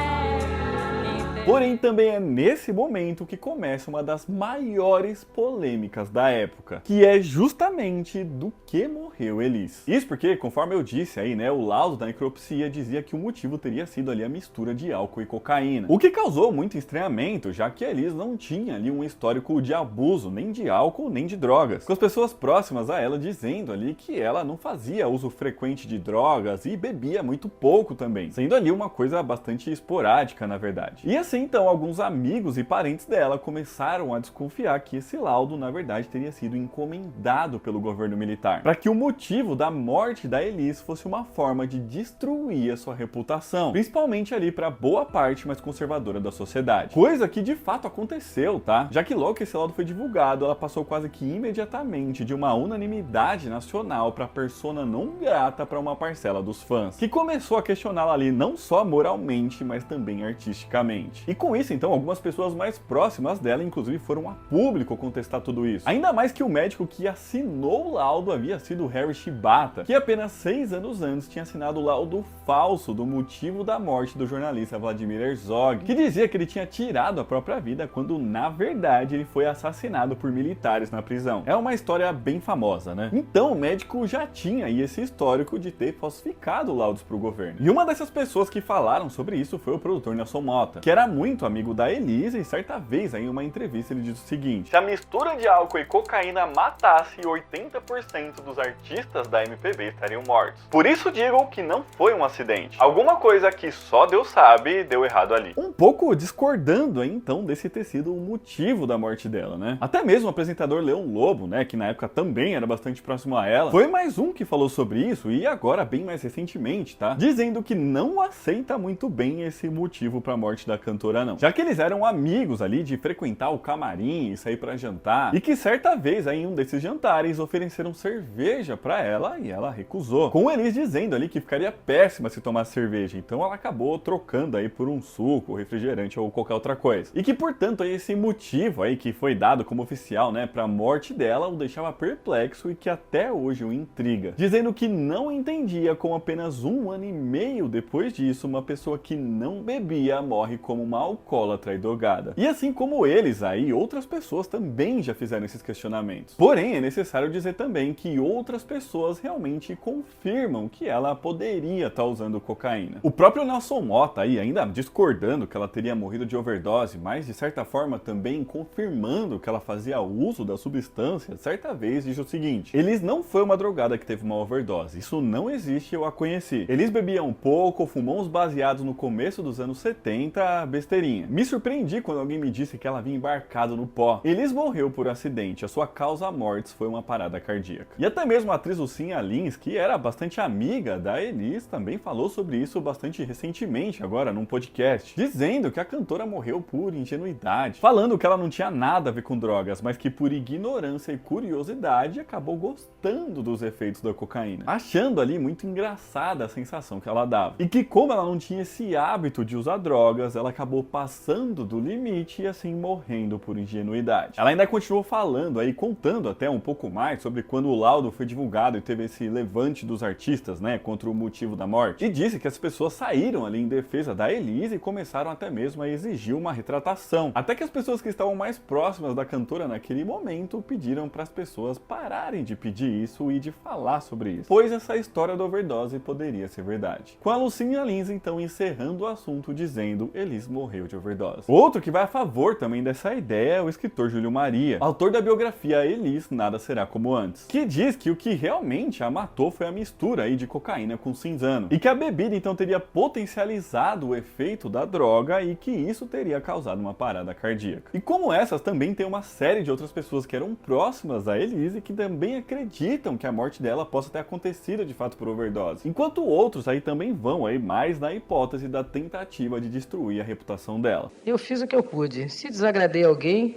Porém, também é nesse momento que começa uma das maiores polêmicas da época, que é justamente do que morreu Elise. Isso porque, conforme eu disse aí, né, o laudo da necropsia dizia que o motivo teria sido ali a mistura de álcool e cocaína, o que causou muito estranhamento, já que Elise não tinha ali um histórico de abuso, nem de álcool, nem de drogas, com as pessoas próximas a ela dizendo ali que ela não fazia uso frequente de drogas e bebia muito pouco também, sendo ali uma coisa bastante esporádica, na verdade. E assim, então, alguns amigos e parentes dela começaram a desconfiar que esse laudo, na verdade, teria sido encomendado pelo governo militar, para que o motivo da morte da Elise fosse uma forma de destruir a sua reputação, principalmente ali para boa parte mais conservadora da sociedade. Coisa que de fato aconteceu, tá? Já que logo que esse laudo foi divulgado, ela passou quase que imediatamente de uma unanimidade nacional para persona não grata para uma parcela dos fãs, que começou a questioná-la ali não só moralmente, mas também artisticamente. E com isso, então, algumas pessoas mais próximas dela, inclusive, foram a público contestar tudo isso. Ainda mais que o médico que assinou o laudo havia sido Harry Shibata, que apenas 6 anos antes tinha assinado o laudo falso do motivo da morte do jornalista Vladimir Herzog, que dizia que ele tinha tirado a própria vida quando, na verdade, ele foi assassinado por militares na prisão. É uma história bem famosa, né? Então, o médico já tinha aí esse histórico de ter falsificado laudos para o governo. E uma dessas pessoas que falaram sobre isso foi o produtor Nelson Motta, que era muito amigo da Elise, e certa vez em uma entrevista ele disse o seguinte: se a mistura de álcool e cocaína matasse 80% dos artistas da MPB estariam mortos. Por isso digo que não foi um acidente. Alguma coisa que só Deus sabe deu errado ali. Um pouco discordando aí, então, desse ter sido o motivo da morte dela, né? Até mesmo o apresentador Leão Lobo, né, que na época também era bastante próximo a ela, foi mais um que falou sobre isso, e agora bem mais recentemente, tá? Dizendo que não aceita muito bem esse motivo pra morte da cantora não, já que eles eram amigos ali de frequentar o camarim e sair pra jantar, e que certa vez aí, em um desses jantares ofereceram cerveja pra ela e ela recusou, com eles dizendo ali que ficaria péssima se tomasse cerveja, então ela acabou trocando aí por um suco, refrigerante ou qualquer outra coisa, e que portanto aí esse motivo aí que foi dado como oficial, né, pra morte dela o deixava perplexo e que até hoje o intriga, dizendo que não entendia como apenas 1 ano e meio depois disso uma pessoa que não bebia morre como uma alcoólatra e drogada. E assim como eles aí, outras pessoas também já fizeram esses questionamentos. Porém, é necessário dizer também que outras pessoas realmente confirmam que ela poderia estar usando cocaína. O próprio Nelson Motta aí, ainda discordando que ela teria morrido de overdose, mas de certa forma também confirmando que ela fazia uso da substância, certa vez disse o seguinte: Elis não foi uma drogada que teve uma overdose, isso não existe, eu a conheci. Elis bebia um pouco, fumou uns baseados no começo dos anos 70, besteirinha. Me surpreendi quando alguém me disse que ela havia embarcado no pó. Elis morreu por acidente, a sua causa mortis foi uma parada cardíaca. E até mesmo a atriz Lucinha Lins, que era bastante amiga da Elis, também falou sobre isso bastante recentemente, agora num podcast, dizendo que a cantora morreu por ingenuidade, falando que ela não tinha nada a ver com drogas, mas que por ignorância e curiosidade acabou gostando dos efeitos da cocaína, achando ali muito engraçada a sensação que ela dava. E que como ela não tinha esse hábito de usar drogas, ela acabou acabou passando do limite e assim morrendo por ingenuidade. Ela ainda continuou falando aí, contando até um pouco mais sobre quando o laudo foi divulgado e teve esse levante dos artistas, né, contra o motivo da morte. E disse que as pessoas saíram ali em defesa da Elise e começaram até mesmo a exigir uma retratação. Até que as pessoas que estavam mais próximas da cantora naquele momento pediram para as pessoas pararem de pedir isso e de falar sobre isso, pois essa história da overdose poderia ser verdade. Com a Lucinha Lins então encerrando o assunto dizendo: Elise morreu de overdose. Outro que vai a favor também dessa ideia é o escritor Júlio Maria, autor da biografia Elise Nada Será Como Antes, que diz que o que realmente a matou foi a mistura aí de cocaína com cinzano, e que a bebida então teria potencializado o efeito da droga e que isso teria causado uma parada cardíaca. E como essas, também tem uma série de outras pessoas que eram próximas a Elise que também acreditam que a morte dela possa ter acontecido de fato por overdose, enquanto outros aí também vão aí mais na hipótese da tentativa de destruir a reputação dela. Eu fiz o que eu pude. Se desagradei alguém,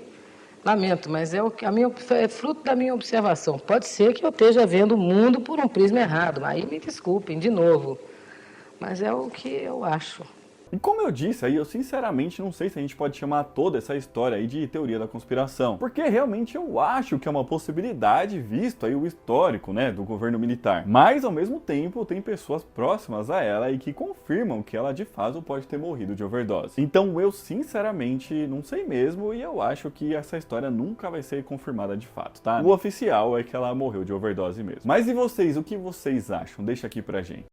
lamento, mas é fruto da minha observação. Pode ser que eu esteja vendo o mundo por um prisma errado, aí me desculpem de novo, mas é o que eu acho. E como eu disse aí, eu sinceramente não sei se a gente pode chamar toda essa história aí de teoria da conspiração, porque realmente eu acho que é uma possibilidade visto aí o histórico, né, do governo militar. Mas ao mesmo tempo tem pessoas próximas a ela e que confirmam que ela de fato pode ter morrido de overdose. Então eu sinceramente não sei mesmo e eu acho que essa história nunca vai ser confirmada de fato, tá? O oficial é que ela morreu de overdose mesmo. Mas e vocês, o que vocês acham? Deixa aqui pra gente.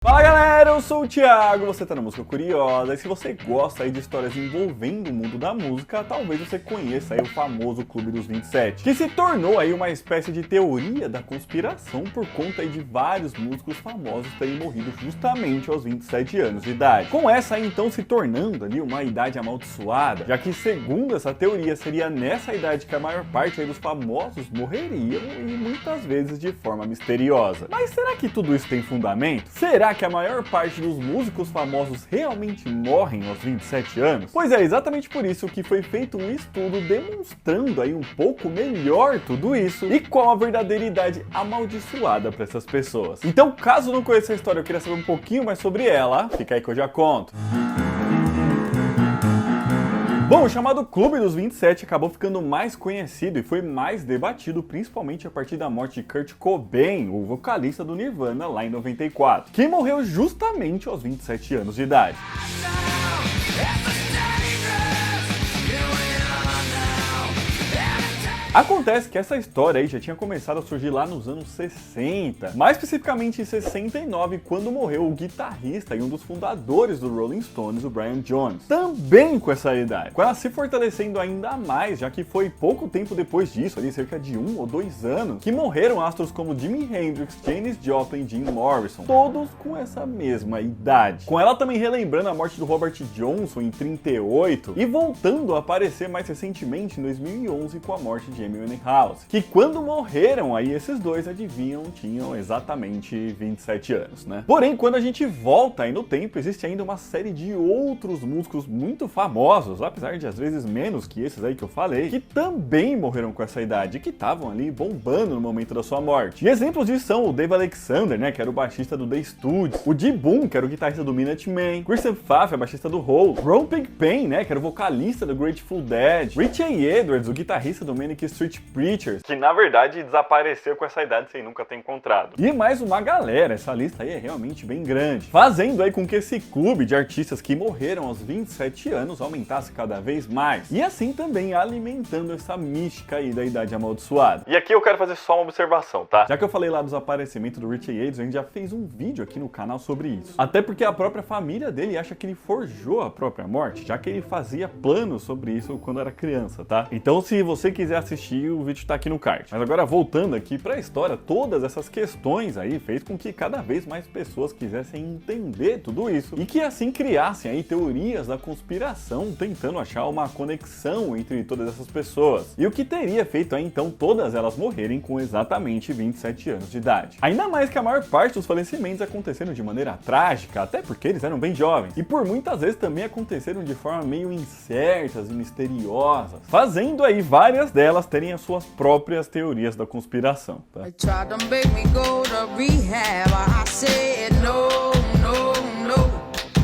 Fala galera, eu sou o Thiago, você tá na Música Curiosa, e se você gosta aí de histórias envolvendo o mundo da música, talvez você conheça aí o famoso Clube dos 27, que se tornou aí uma espécie de teoria da conspiração por conta aí de vários músicos famosos terem morrido justamente aos 27 anos de idade. Com essa aí então se tornando ali uma idade amaldiçoada, já que segundo essa teoria seria nessa idade que a maior parte aí dos famosos morreriam e muitas vezes de forma misteriosa. Mas será que tudo isso tem fundamento? Será que a maior parte dos músicos famosos realmente morrem aos 27 anos? Pois é, exatamente por isso que foi feito um estudo demonstrando aí um pouco melhor tudo isso e qual a verdadeira idade amaldiçoada para essas pessoas. Então, caso não conheça a história, eu queria saber um pouquinho mais sobre ela, fica aí que eu já conto. Bom, o chamado Clube dos 27 acabou ficando mais conhecido e foi mais debatido principalmente a partir da morte de Kurt Cobain, o vocalista do Nirvana, lá em 94, que morreu justamente aos 27 anos de idade. Acontece que essa história aí já tinha começado a surgir lá nos anos 60, mais especificamente em 69, quando morreu o guitarrista e um dos fundadores do Rolling Stones, o Brian Jones, também com essa idade, com ela se fortalecendo ainda mais, já que foi pouco tempo depois disso, ali cerca de 1 ou 2 anos, que morreram astros como Jimi Hendrix, Janis Joplin e Jim Morrison, todos com essa mesma idade. Com ela também relembrando a morte do Robert Johnson em 38 e voltando a aparecer mais recentemente em 2011 com a morte de Amy Winehouse, que quando morreram aí esses dois, adivinham, tinham exatamente 27 anos, né? Porém, quando a gente volta aí no tempo, existe ainda uma série de outros músicos muito famosos, apesar de às vezes menos que esses aí que eu falei, que também morreram com essa idade, que estavam ali bombando no momento da sua morte. E exemplos disso são o Dave Alexander, né, que era o baixista do The Stooges, o G. Boon, que era o guitarrista do Minutemen, Christian Pfaff, a baixista do Hole, Ron Pigpen, né, que era o vocalista do Grateful Dead, Richie Edwards, o guitarrista do Manic Street Preachers, que na verdade desapareceu com essa idade sem nunca ter encontrado. E mais uma galera, essa lista aí é realmente bem grande, fazendo aí com que esse clube de artistas que morreram aos 27 anos aumentasse cada vez mais, e assim também alimentando essa mística aí da idade amaldiçoada. E aqui eu quero fazer só uma observação, tá? Já que eu falei lá do desaparecimento do Richie Edwards, a gente já fez um vídeo aqui no canal sobre isso. Até porque a própria família dele acha que ele forjou a própria morte, já que ele fazia planos sobre isso quando era criança, tá? Então se você quiser assistir, o vídeo tá aqui no card. Mas agora voltando aqui pra história, todas essas questões aí fez com que cada vez mais pessoas quisessem entender tudo isso e que assim criassem aí teorias da conspiração tentando achar uma conexão entre todas essas pessoas. E o que teria feito aí então todas elas morrerem com exatamente 27 anos de idade. Ainda mais que a maior parte dos falecimentos aconteceram de maneira trágica, até porque eles eram bem jovens. E por muitas vezes também aconteceram de forma meio incertas e misteriosas, fazendo aí várias delas terem as suas próprias teorias da conspiração, tá?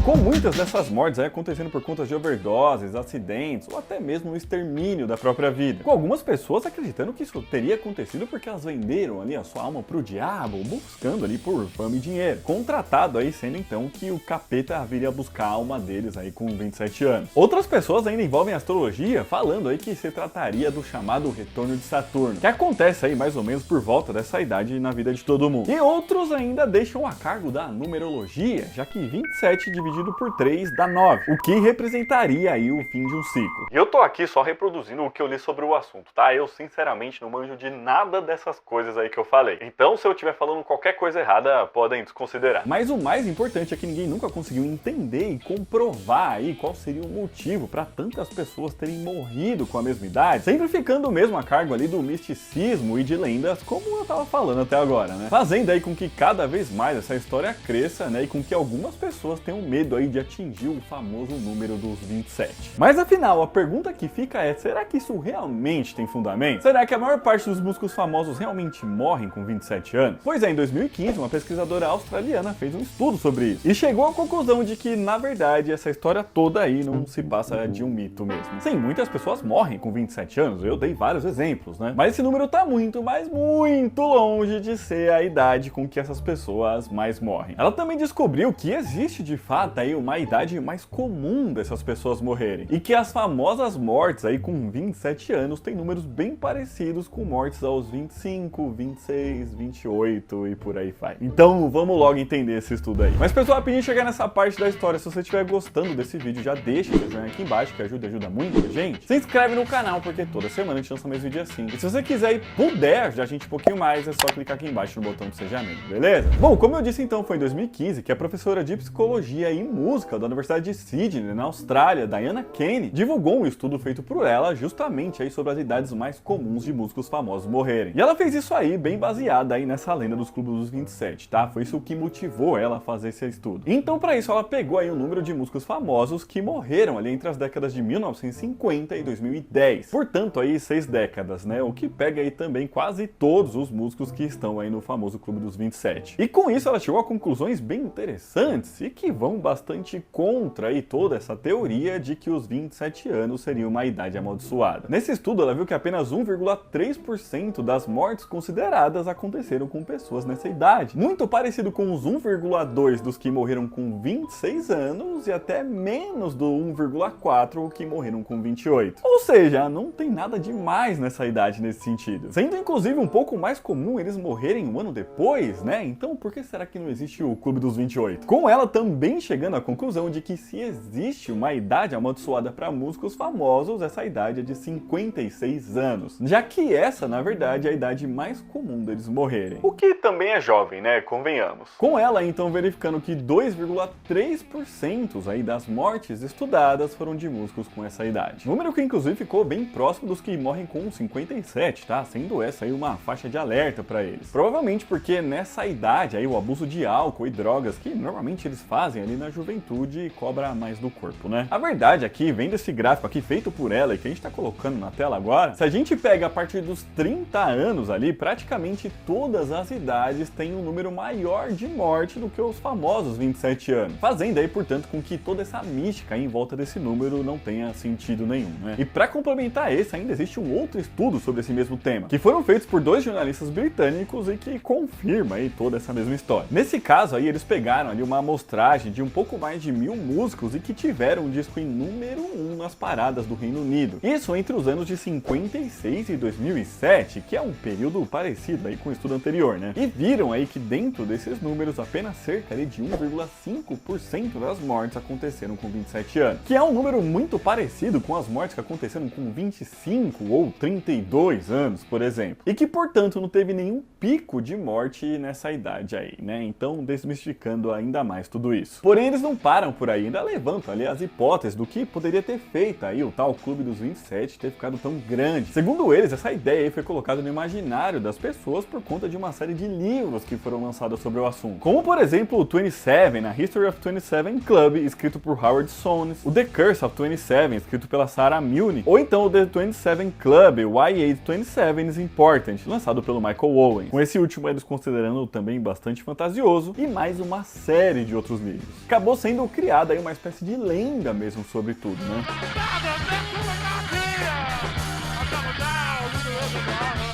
com muitas dessas mortes aí acontecendo por conta de overdoses, acidentes ou até mesmo o extermínio da própria vida. Com algumas pessoas acreditando que isso teria acontecido porque elas venderam ali a sua alma pro diabo, buscando ali por fama e dinheiro. Contratado aí sendo então que o capeta viria buscar a alma deles aí com 27 anos. Outras pessoas ainda envolvem a astrologia, falando aí que se trataria do chamado retorno de Saturno, que acontece aí mais ou menos por volta dessa idade na vida de todo mundo. E outros ainda deixam a cargo da numerologia, já que 27 dividido por 3 dá 9, o que representaria aí o fim de um ciclo. E eu tô aqui só reproduzindo o que eu li sobre o assunto, tá? Eu sinceramente não manjo de nada dessas coisas aí que eu falei. Então se eu estiver falando qualquer coisa errada, podem desconsiderar. Mas o mais importante é que ninguém nunca conseguiu entender e comprovar aí qual seria o motivo para tantas pessoas terem morrido com a mesma idade, sempre ficando mesmo a cargo ali do misticismo e de lendas, como eu tava falando até agora, né? Fazendo aí com que cada vez mais essa história cresça, né? E com que algumas pessoas tenham medo aí de atingir o famoso número dos 27. Mas afinal, a pergunta que fica é, será que isso realmente tem fundamento? Será que a maior parte dos músicos famosos realmente morrem com 27 anos? Pois é, em 2015, uma pesquisadora australiana fez um estudo sobre isso e chegou à conclusão de que, na verdade, essa história toda aí não se passa de um mito mesmo. Sim, muitas pessoas morrem com 27 anos, eu dei vários exemplos, né? Mas esse número tá muito, mas muito longe de ser a idade com que essas pessoas mais morrem. Ela também descobriu que existe de fato aí uma idade mais comum dessas pessoas morrerem e que as famosas mortes aí com 27 anos têm números bem parecidos com mortes aos 25, 26, 28 e por aí vai. Então vamos logo entender esse estudo aí. Mas pessoal, rapidinho chegar nessa parte da história, se você estiver gostando desse vídeo, já deixa o joinha aqui embaixo que ajuda muito a gente. Se inscreve no canal porque toda semana a gente lança mais vídeo assim. E se você quiser e puder ajudar a gente um pouquinho mais, é só clicar aqui embaixo no botão de Seja Membro, beleza? Bom, como eu disse então, foi em 2015 que a professora de Psicologia e Música da Universidade de Sydney, na Austrália, Diana Kenny, divulgou um estudo feito por ela justamente aí sobre as idades mais comuns de músicos famosos morrerem. E ela fez isso aí bem baseada aí nessa lenda dos clubes dos 27, tá? Foi isso que motivou ela a fazer esse estudo. Então, para isso, ela pegou aí o número de músicos famosos que morreram ali entre as décadas de 1950 e 2010. Portanto, aí 6 décadas, né? O que pega aí também quase todos os músicos que estão aí no famoso clube dos 27. E com isso ela chegou a conclusões bem interessantes e que vão bastante contra aí toda essa teoria de que os 27 anos seriam uma idade amaldiçoada. Nesse estudo ela viu que apenas 1,3% das mortes consideradas aconteceram com pessoas nessa idade. Muito parecido com os 1,2% dos que morreram com 26 anos e até menos do 1,4% que morreram com 28. Ou seja, não tem nada demais nessa idade nesse sentido. Sendo inclusive um pouco mais comum eles morrerem um ano depois, né? Então por que será que não existe o Clube dos 28? Com ela também chegando à conclusão de que se existe uma idade amaldiçoada para músicos famosos, essa idade é de 56 anos. Já que essa, na verdade, é a idade mais comum deles morrerem. O que também é jovem, né? Convenhamos. Com ela, então, verificando que 2,3% aí das mortes estudadas foram de músicos com essa idade. Número que, inclusive, ficou bem próximo dos que morrem com 57, tá? Sendo essa aí uma faixa de alerta para eles. Provavelmente porque nessa idade aí o abuso de álcool e drogas que normalmente eles fazem ali na juventude cobra mais do corpo, né? A verdade aqui, vendo esse gráfico aqui feito por ela e que a gente tá colocando na tela agora, se a gente pega a partir dos 30 anos ali, praticamente todas as idades têm um número maior de morte do que os famosos 27 anos. Fazendo aí, portanto, com que toda essa mística aí em volta desse número não tenha sentido nenhum, né? E para complementar esse, ainda existe um outro estudo sobre esse mesmo tema, que foram feitos por 2 jornalistas britânicos e que confirma aí toda essa mesma história. Nesse caso aí, eles pegaram ali uma amostragem de um pouco mais de 1000 músicos e que tiveram um disco em número 1 nas paradas do Reino Unido. Isso entre os anos de 56 e 2007, que é um período parecido aí com o estudo anterior, né? E viram aí que dentro desses números, apenas cerca de 1,5% das mortes aconteceram com 27 anos, que é um número muito parecido com as mortes que aconteceram com 25 ou 32 anos, por exemplo. E que, portanto, não teve nenhum pico de morte nessa idade aí, né? Então, desmistificando ainda mais tudo isso. Porém, eles não param por aí, ainda levantam ali as hipóteses do que poderia ter feito aí o tal Clube dos 27 ter ficado tão grande. Segundo eles, essa ideia aí foi colocada no imaginário das pessoas por conta de uma série de livros que foram lançados sobre o assunto. Como, por exemplo, o 27, a History of 27 Club, escrito por Howard Soanes, o The Curse of 27, escrito pela Sarah Milne, ou então o The 27 Club, Why Age 27 is Important, lançado pelo Michael Owen. Com esse último eles considerando também bastante fantasioso, e mais uma série de outros livros. acabou sendo criada aí uma espécie de lenda mesmo sobre tudo, né?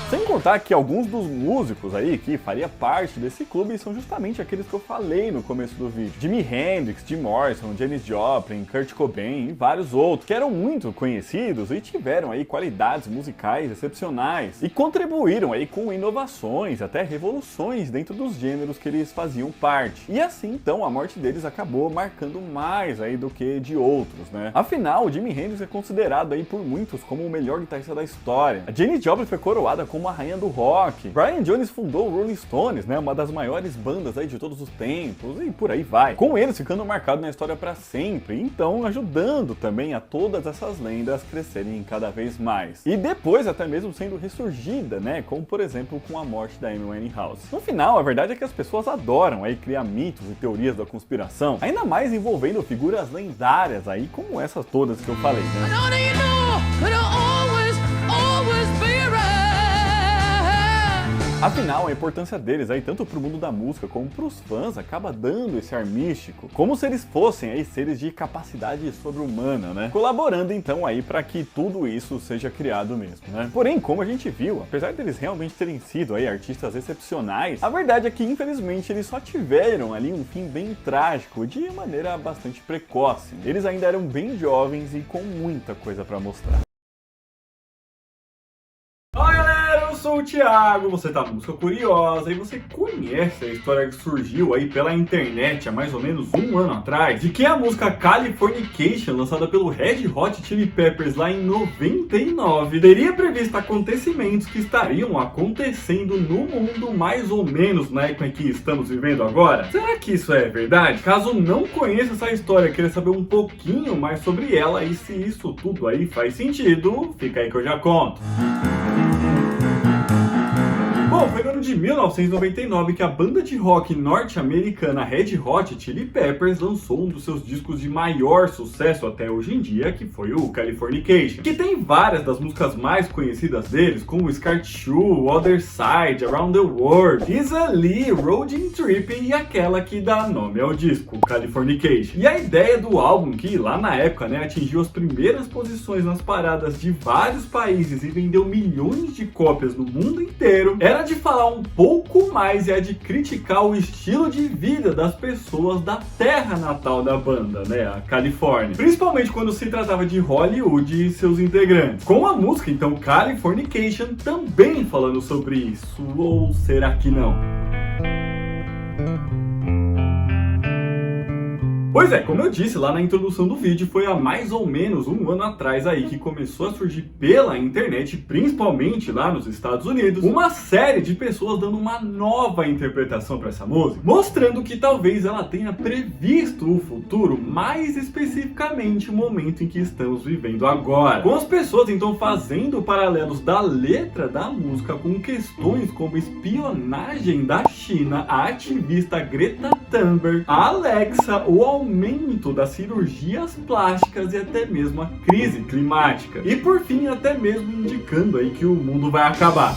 Sem contar que alguns dos músicos aí que faria parte desse clube são justamente aqueles que eu falei no começo do vídeo. Jimi Hendrix, Jim Morrison, Janis Joplin, Kurt Cobain e vários outros, que eram muito conhecidos e tiveram aí qualidades musicais excepcionais e contribuíram aí com inovações, até revoluções dentro dos gêneros que eles faziam parte. E assim, então, a morte deles acabou marcando mais aí do que de outros, né? Afinal, o Jimi Hendrix é considerado aí por muitos como o melhor guitarrista da história. A Janis Joplin foi coroada como a rainha do rock. Brian Jones fundou o Rolling Stones, né, uma das maiores bandas aí de todos os tempos, e por aí vai. Com eles ficando marcado na história para sempre, então ajudando também a todas essas lendas crescerem cada vez mais. E depois até mesmo sendo ressurgida, né, como por exemplo com a morte da Amy Winehouse. No final, a verdade é que as pessoas adoram aí criar mitos e teorias da conspiração, ainda mais envolvendo figuras lendárias aí, como essas todas que eu falei, né? Afinal, a importância deles aí, tanto pro mundo da música como pros fãs, acaba dando esse ar místico, como se eles fossem aí seres de capacidade sobre-humana, né? Colaborando então aí para que tudo isso seja criado mesmo, né? Porém, como a gente viu, apesar deles realmente terem sido aí artistas excepcionais, a verdade é que infelizmente eles só tiveram ali um fim bem trágico, de maneira bastante precoce. Eles ainda eram bem jovens e com muita coisa para mostrar. Eu sou o Thiago, você tá no Música Curiosa e você conhece a história que surgiu aí pela internet há mais ou menos um ano atrás, de que a música Californication, lançada pelo Red Hot Chili Peppers lá em 99, teria previsto acontecimentos que estariam acontecendo no mundo mais ou menos na época em que estamos vivendo agora? Será que isso é verdade? Caso não conheça essa história e queira saber um pouquinho mais sobre ela e se isso tudo aí faz sentido, fica aí que eu já conto. Bom, foi no ano de 1999 que a banda de rock norte-americana Red Hot Chili Peppers lançou um dos seus discos de maior sucesso até hoje em dia, que foi o Californication, que tem várias das músicas mais conhecidas deles, como Scar Tissue, Other Side, Around the World, Isa Lee, Roading Trip e aquela que dá nome ao disco, Californication. E a ideia do álbum, que lá na época, né, atingiu as primeiras posições nas paradas de vários países e vendeu milhões de cópias no mundo inteiro, era de falar um pouco mais e a de criticar o estilo de vida das pessoas da terra natal da banda, né, a Califórnia. Principalmente quando se tratava de Hollywood e seus integrantes. Com a música, então, Californication também falando sobre isso, ou será que não? Pois é, como eu disse lá na introdução do vídeo, foi há mais ou menos um ano atrás aí que começou a surgir pela internet, principalmente lá nos Estados Unidos, uma série de pessoas dando uma nova interpretação para essa música, mostrando que talvez ela tenha previsto o futuro, mais especificamente o momento em que estamos vivendo agora. Com as pessoas então fazendo paralelos da letra da música com questões como espionagem da China, a ativista Greta Thunberg, a Alexa, o aumento das cirurgias plásticas e até mesmo a crise climática. E por fim, até mesmo indicando aí que o mundo vai acabar.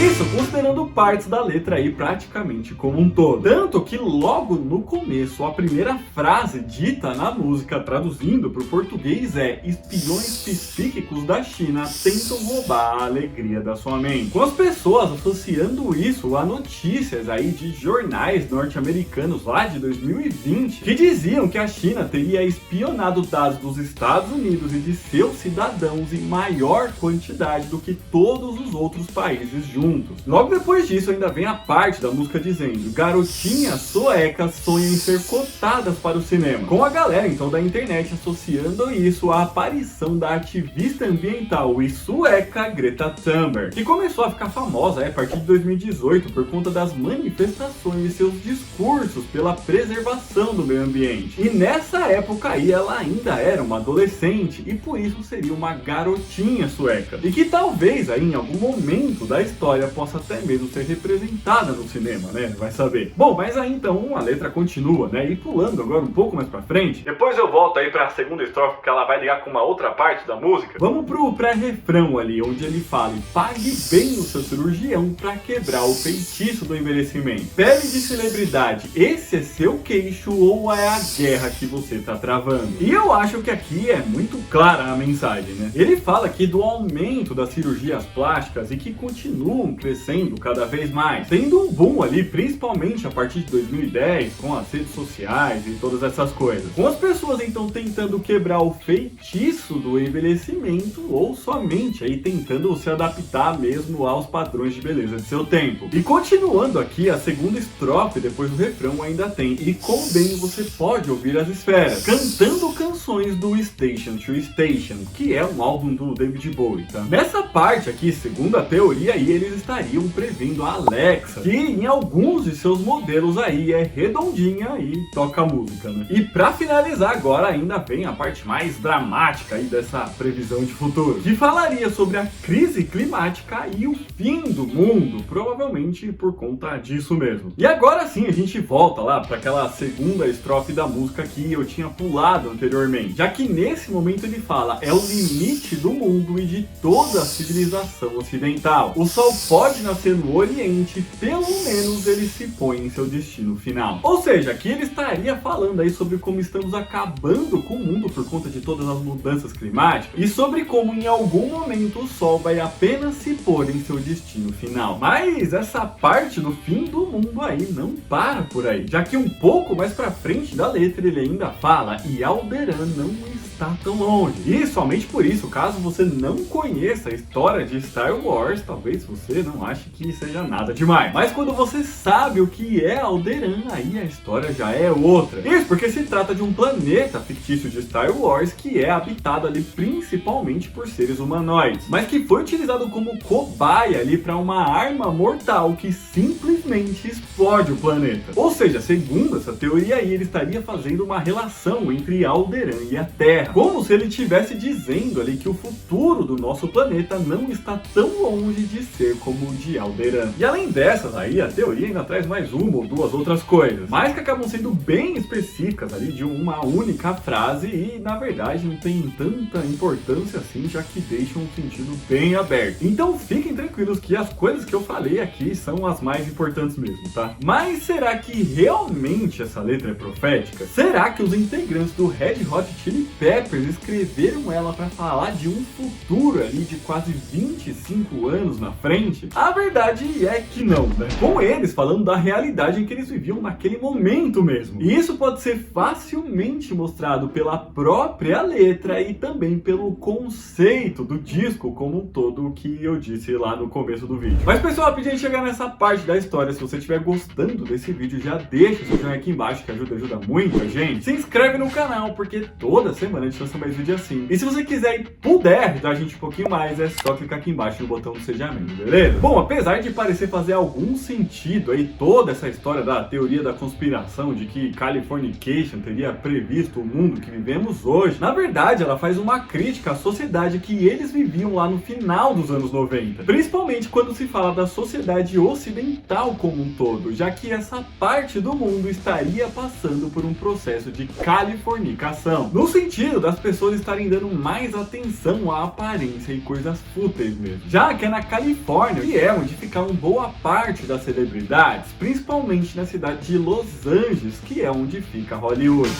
Isso considerando partes da letra aí praticamente como um todo. Tanto que logo no começo, a primeira frase dita na música, traduzindo para o português, é: espiões psíquicos da China tentam roubar a alegria da sua mente. Com as pessoas associando isso a notícias aí de jornais norte-americanos lá de 2020, que diziam que a China teria espionado dados dos Estados Unidos e de seus cidadãos em maior quantidade do que todos os outros países juntos. Logo depois disso ainda vem a parte da música dizendo: garotinhas suecas sonham em ser cotadas para o cinema. Com a galera então da internet associando isso à aparição da ativista ambiental e sueca Greta Thunberg, que começou a ficar famosa a partir de 2018 por conta das manifestações e seus discursos pela preservação do meio ambiente. E nessa época aí ela ainda era uma adolescente e por isso seria uma garotinha sueca. E que talvez aí em algum momento da história história possa até mesmo ser representada no cinema, né? Vai saber. Bom, mas aí então a letra continua, né? E pulando agora um pouco mais pra frente, depois eu volto aí pra segunda estrofe, porque ela vai ligar com uma outra parte da música. Vamos pro pré-refrão ali, onde ele fala: pague bem o seu cirurgião pra quebrar o feitiço do envelhecimento. Pele de celebridade, esse é seu queixo ou é a guerra que você tá travando? E eu acho que aqui é muito clara a mensagem, né? Ele fala aqui do aumento das cirurgias plásticas e que continuam crescendo cada vez mais, tendo um boom ali, principalmente a partir de 2010, com as redes sociais e todas essas coisas. Com as pessoas então tentando quebrar o feitiço do envelhecimento ou somente aí tentando se adaptar mesmo aos padrões de beleza de seu tempo. E continuando aqui, a segunda estrofe depois do refrão ainda tem: e com bem você pode ouvir as esferas, cantando canções do Station to Station, que é um álbum do David Bowie, tá? Nessa parte aqui, segundo a teoria aí, eles estariam prevendo a Alexa, que em alguns de seus modelos aí é redondinha e toca música, né? E pra finalizar agora ainda vem a parte mais dramática aí dessa previsão de futuro, que falaria sobre a crise climática e o fim do mundo, provavelmente por conta disso mesmo. E agora sim a gente volta lá para aquela segunda estrofe da música que eu tinha pulado anteriormente, já que nesse momento ele fala: é o limite do mundo e de toda a civilização ocidental. O sol pode nascer no Oriente, pelo menos ele se põe em seu destino final. Ou seja, aqui ele estaria falando aí sobre como estamos acabando com o mundo por conta de todas as mudanças climáticas e sobre como em algum momento o sol vai apenas se pôr em seu destino final. Mas essa parte do fim do mundo aí não para por aí, já que um pouco mais pra frente da letra ele ainda fala: e Alderaan não está tão longe. E somente por isso, caso você não conheça a história de Star Wars, talvez você não ache que seja nada demais. Mas quando você sabe o que é Alderaan, aí a história já é outra. Isso porque se trata de um planeta fictício de Star Wars que é habitado ali principalmente por seres humanoides, mas que foi utilizado como cobaia ali para uma arma mortal que simplesmente explode o planeta. Ou seja, segundo essa teoria aí, ele estaria fazendo uma relação entre Alderaan e a Terra, como se ele estivesse dizendo ali que o futuro do nosso planeta não está tão longe de ser como o de Alderaan. E além dessas aí, a teoria ainda traz mais uma ou duas outras coisas, mas que acabam sendo bem específicas ali de uma única frase e na verdade não tem tanta importância assim, já que deixam um sentido bem aberto. Então fiquem tranquilos que as coisas que eu falei aqui são as mais importantes mesmo, tá? Mas será que realmente essa letra é profética? Será que os integrantes do Red Hot Chili Peppers escreveram ela para falar de um futuro ali de quase 25 anos na frente? A verdade é que não, né? Com eles falando da realidade em que eles viviam naquele momento mesmo. E isso pode ser facilmente mostrado pela própria letra e também pelo conceito do disco como um todo, que eu disse lá no começo do vídeo. Mas pessoal, rapidinho chegar nessa parte da história, se você estiver gostando desse vídeo, já deixa seu joinha aqui embaixo, que ajuda muito a gente. Se inscreve no canal, porque toda semana a gente lança mais vídeo assim. E se você quiser e puder ajudar a gente um pouquinho mais, é só clicar aqui embaixo no botão do Seja Membro, beleza? Bom, apesar de parecer fazer algum sentido aí toda essa história da teoria da conspiração de que Californication teria previsto o mundo que vivemos hoje, na verdade ela faz uma crítica à sociedade que eles viviam lá no final dos anos 90, principalmente quando se fala da sociedade ocidental como um todo, já que essa parte do mundo estaria passando por um processo de californicação, no sentido das pessoas estarem dando mais atenção à aparência e coisas fúteis mesmo, já que é na Califórnia que é onde ficam boa parte das celebridades, principalmente na cidade de Los Angeles, que é onde fica Hollywood.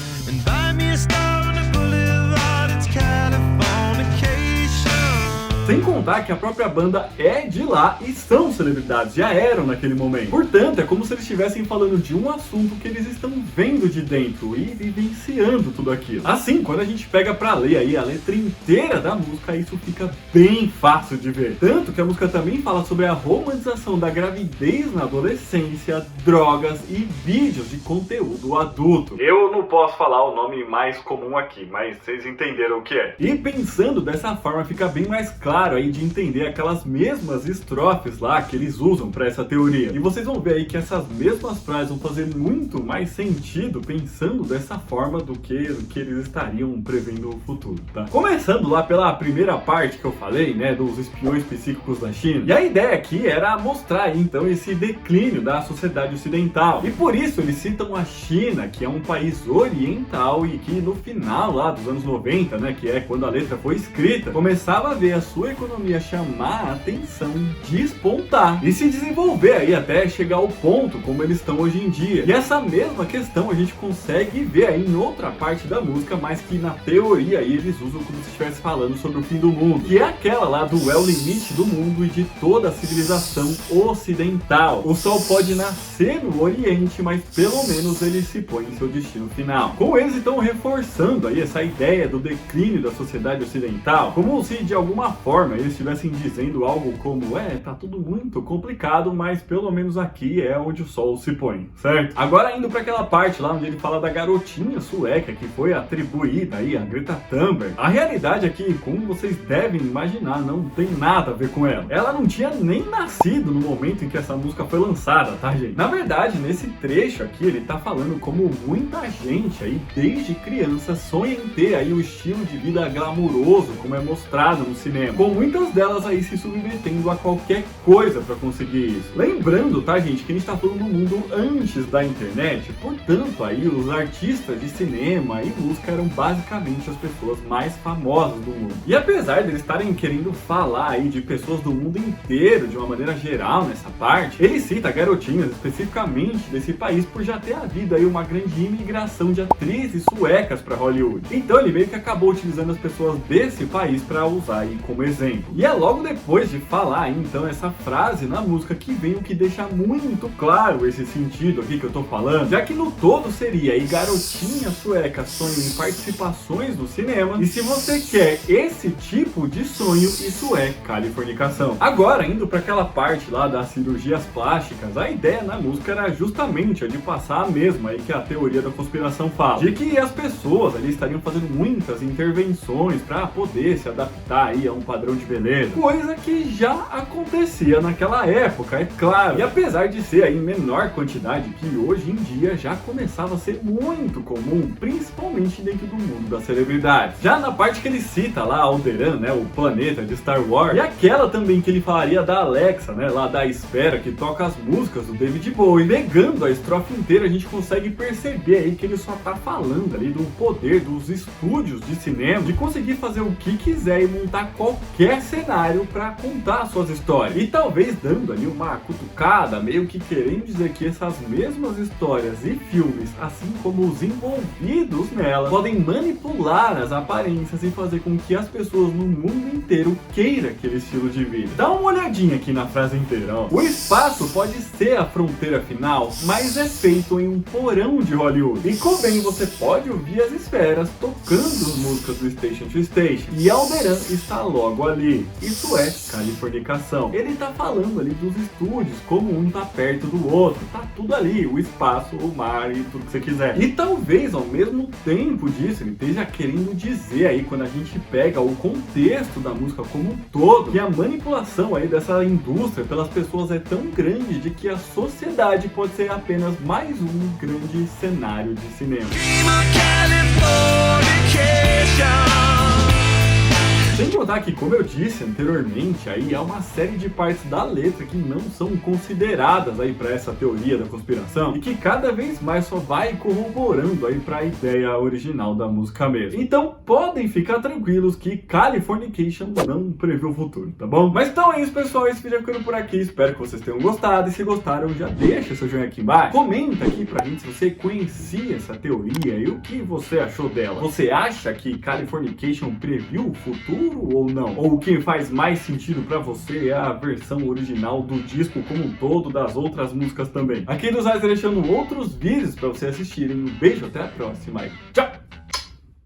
Sem contar que a própria banda é de lá e são celebridades, já eram naquele momento. Portanto, é como se eles estivessem falando de um assunto que eles estão vendo de dentro e vivenciando tudo aquilo. Assim, quando a gente pega pra ler aí a letra inteira da música, isso fica bem fácil de ver. Tanto que a música também fala sobre a romantização da gravidez na adolescência, drogas e vídeos de conteúdo adulto. Eu não posso falar o nome mais comum aqui, mas vocês entenderam o que é. E pensando dessa forma, fica bem mais claro claro aí de entender aquelas mesmas estrofes lá que eles usam para essa teoria. E vocês vão ver aí que essas mesmas frases vão fazer muito mais sentido pensando dessa forma do que eles estariam prevendo o futuro, tá? Começando lá pela primeira parte que eu falei, né, dos espiões psíquicos da China. E a ideia aqui era mostrar aí, então, esse declínio da sociedade ocidental. E por isso eles citam a China, que é um país oriental e que no final lá dos anos 90, né, que é quando a letra foi escrita, começava a ver a sua economia chamar a atenção, despontar e se desenvolver aí até chegar ao ponto como eles estão hoje em dia. E essa mesma questão a gente consegue ver aí em outra parte da música, mas que na teoria aí eles usam como se estivesse falando sobre o fim do mundo, que é aquela lá do é o limite do mundo e de toda a civilização ocidental. O sol pode nascer no Oriente, mas pelo menos ele se põe em seu destino final. Com eles então reforçando aí essa ideia do declínio da sociedade ocidental, como se de alguma forma eles estivessem dizendo algo como tá tudo muito complicado, mas pelo menos aqui é onde o sol se põe, certo? Agora indo para aquela parte lá onde ele fala da garotinha sueca que foi atribuída aí a Greta Thunberg. A realidade aqui, como vocês devem imaginar, não tem nada a ver com ela. Ela não tinha nem nascido no momento em que essa música foi lançada, tá, gente? Na verdade, nesse trecho aqui, ele tá falando como muita gente aí, desde criança, sonha em ter aí o estilo de vida glamuroso, como é mostrado no cinema, com muitas delas aí se submetendo a qualquer coisa para conseguir isso. Lembrando, tá, gente, que a gente tá falando do mundo antes da internet, portanto, aí os artistas de cinema e música eram basicamente as pessoas mais famosas do mundo. E apesar deles estarem querendo falar aí de pessoas do mundo inteiro, de uma maneira geral nessa parte, ele cita garotinhas especificamente desse país por já ter havido aí uma grande imigração de atrizes suecas para Hollywood. Então ele meio que acabou utilizando as pessoas desse país para usar aí como exemplo. E é logo depois de falar aí, então, essa frase na música que vem o que deixa muito claro esse sentido aqui que eu tô falando, já que no todo seria aí garotinha sueca sonha em participações no cinema, e se você quer esse tipo de sonho, isso é californicação. Agora, indo para aquela parte lá das cirurgias plásticas, a ideia na música era justamente a de passar a mesma aí que a teoria da conspiração fala, de que as pessoas ali estariam fazendo muitas intervenções para poder se adaptar aí a um padrão de beleza, coisa que já acontecia naquela época, é claro. E apesar de ser aí em menor quantidade, que hoje em dia já começava a ser muito comum, principalmente dentro do mundo das celebridades. Já na parte que ele cita lá Alderaan, né, o planeta de Star Wars, e aquela também que ele falaria da Alexa, né, lá da Esfera, que toca as músicas do David Bowie, pegando a estrofe inteira, a gente consegue perceber aí que ele só tá falando ali do poder dos estúdios de cinema, de conseguir fazer o que quiser e montar qualquer cenário para contar suas histórias. E talvez dando ali uma cutucada, meio que querendo dizer que essas mesmas histórias e filmes, assim como os envolvidos nela, podem manipular as aparências e fazer com que as pessoas no mundo inteiro queiram aquele estilo de vida. Dá uma olhadinha aqui na frase inteira, ó. O espaço pode ser a fronteira final, mas é feito em um porão de Hollywood. E como bem você pode ouvir as esferas tocando as músicas do Station to Station. E Alderaan está logo ali. Isso é californicação. Ele tá falando ali dos estúdios, como um tá perto do outro. Tá tudo ali, o espaço, o mar e tudo que você quiser. E talvez ao mesmo tempo disso, ele esteja querendo dizer aí, quando a gente pega o contexto da música como um todo, que a manipulação aí dessa indústria pelas pessoas é tão grande de que a sociedade pode ser apenas mais um grande cenário de cinema. Sem contar que, como eu disse anteriormente, aí há uma série de partes da letra que não são consideradas aí para essa teoria da conspiração e que cada vez mais só vai corroborando aí para a ideia original da música mesmo. Então podem ficar tranquilos que Californication não prevê o futuro, tá bom? Mas então é isso, pessoal, esse vídeo ficando por aqui, espero que vocês tenham gostado, e se gostaram já deixa seu joinha aqui embaixo, comenta aqui pra gente se você conhecia essa teoria e o que você achou dela. Você acha que Californication previu o futuro ou não? Ou o que faz mais sentido pra você é a versão original do disco como um todo, das outras músicas também? Aqui nos deixando outros vídeos pra você assistirem. Um beijo, até a próxima e tchau!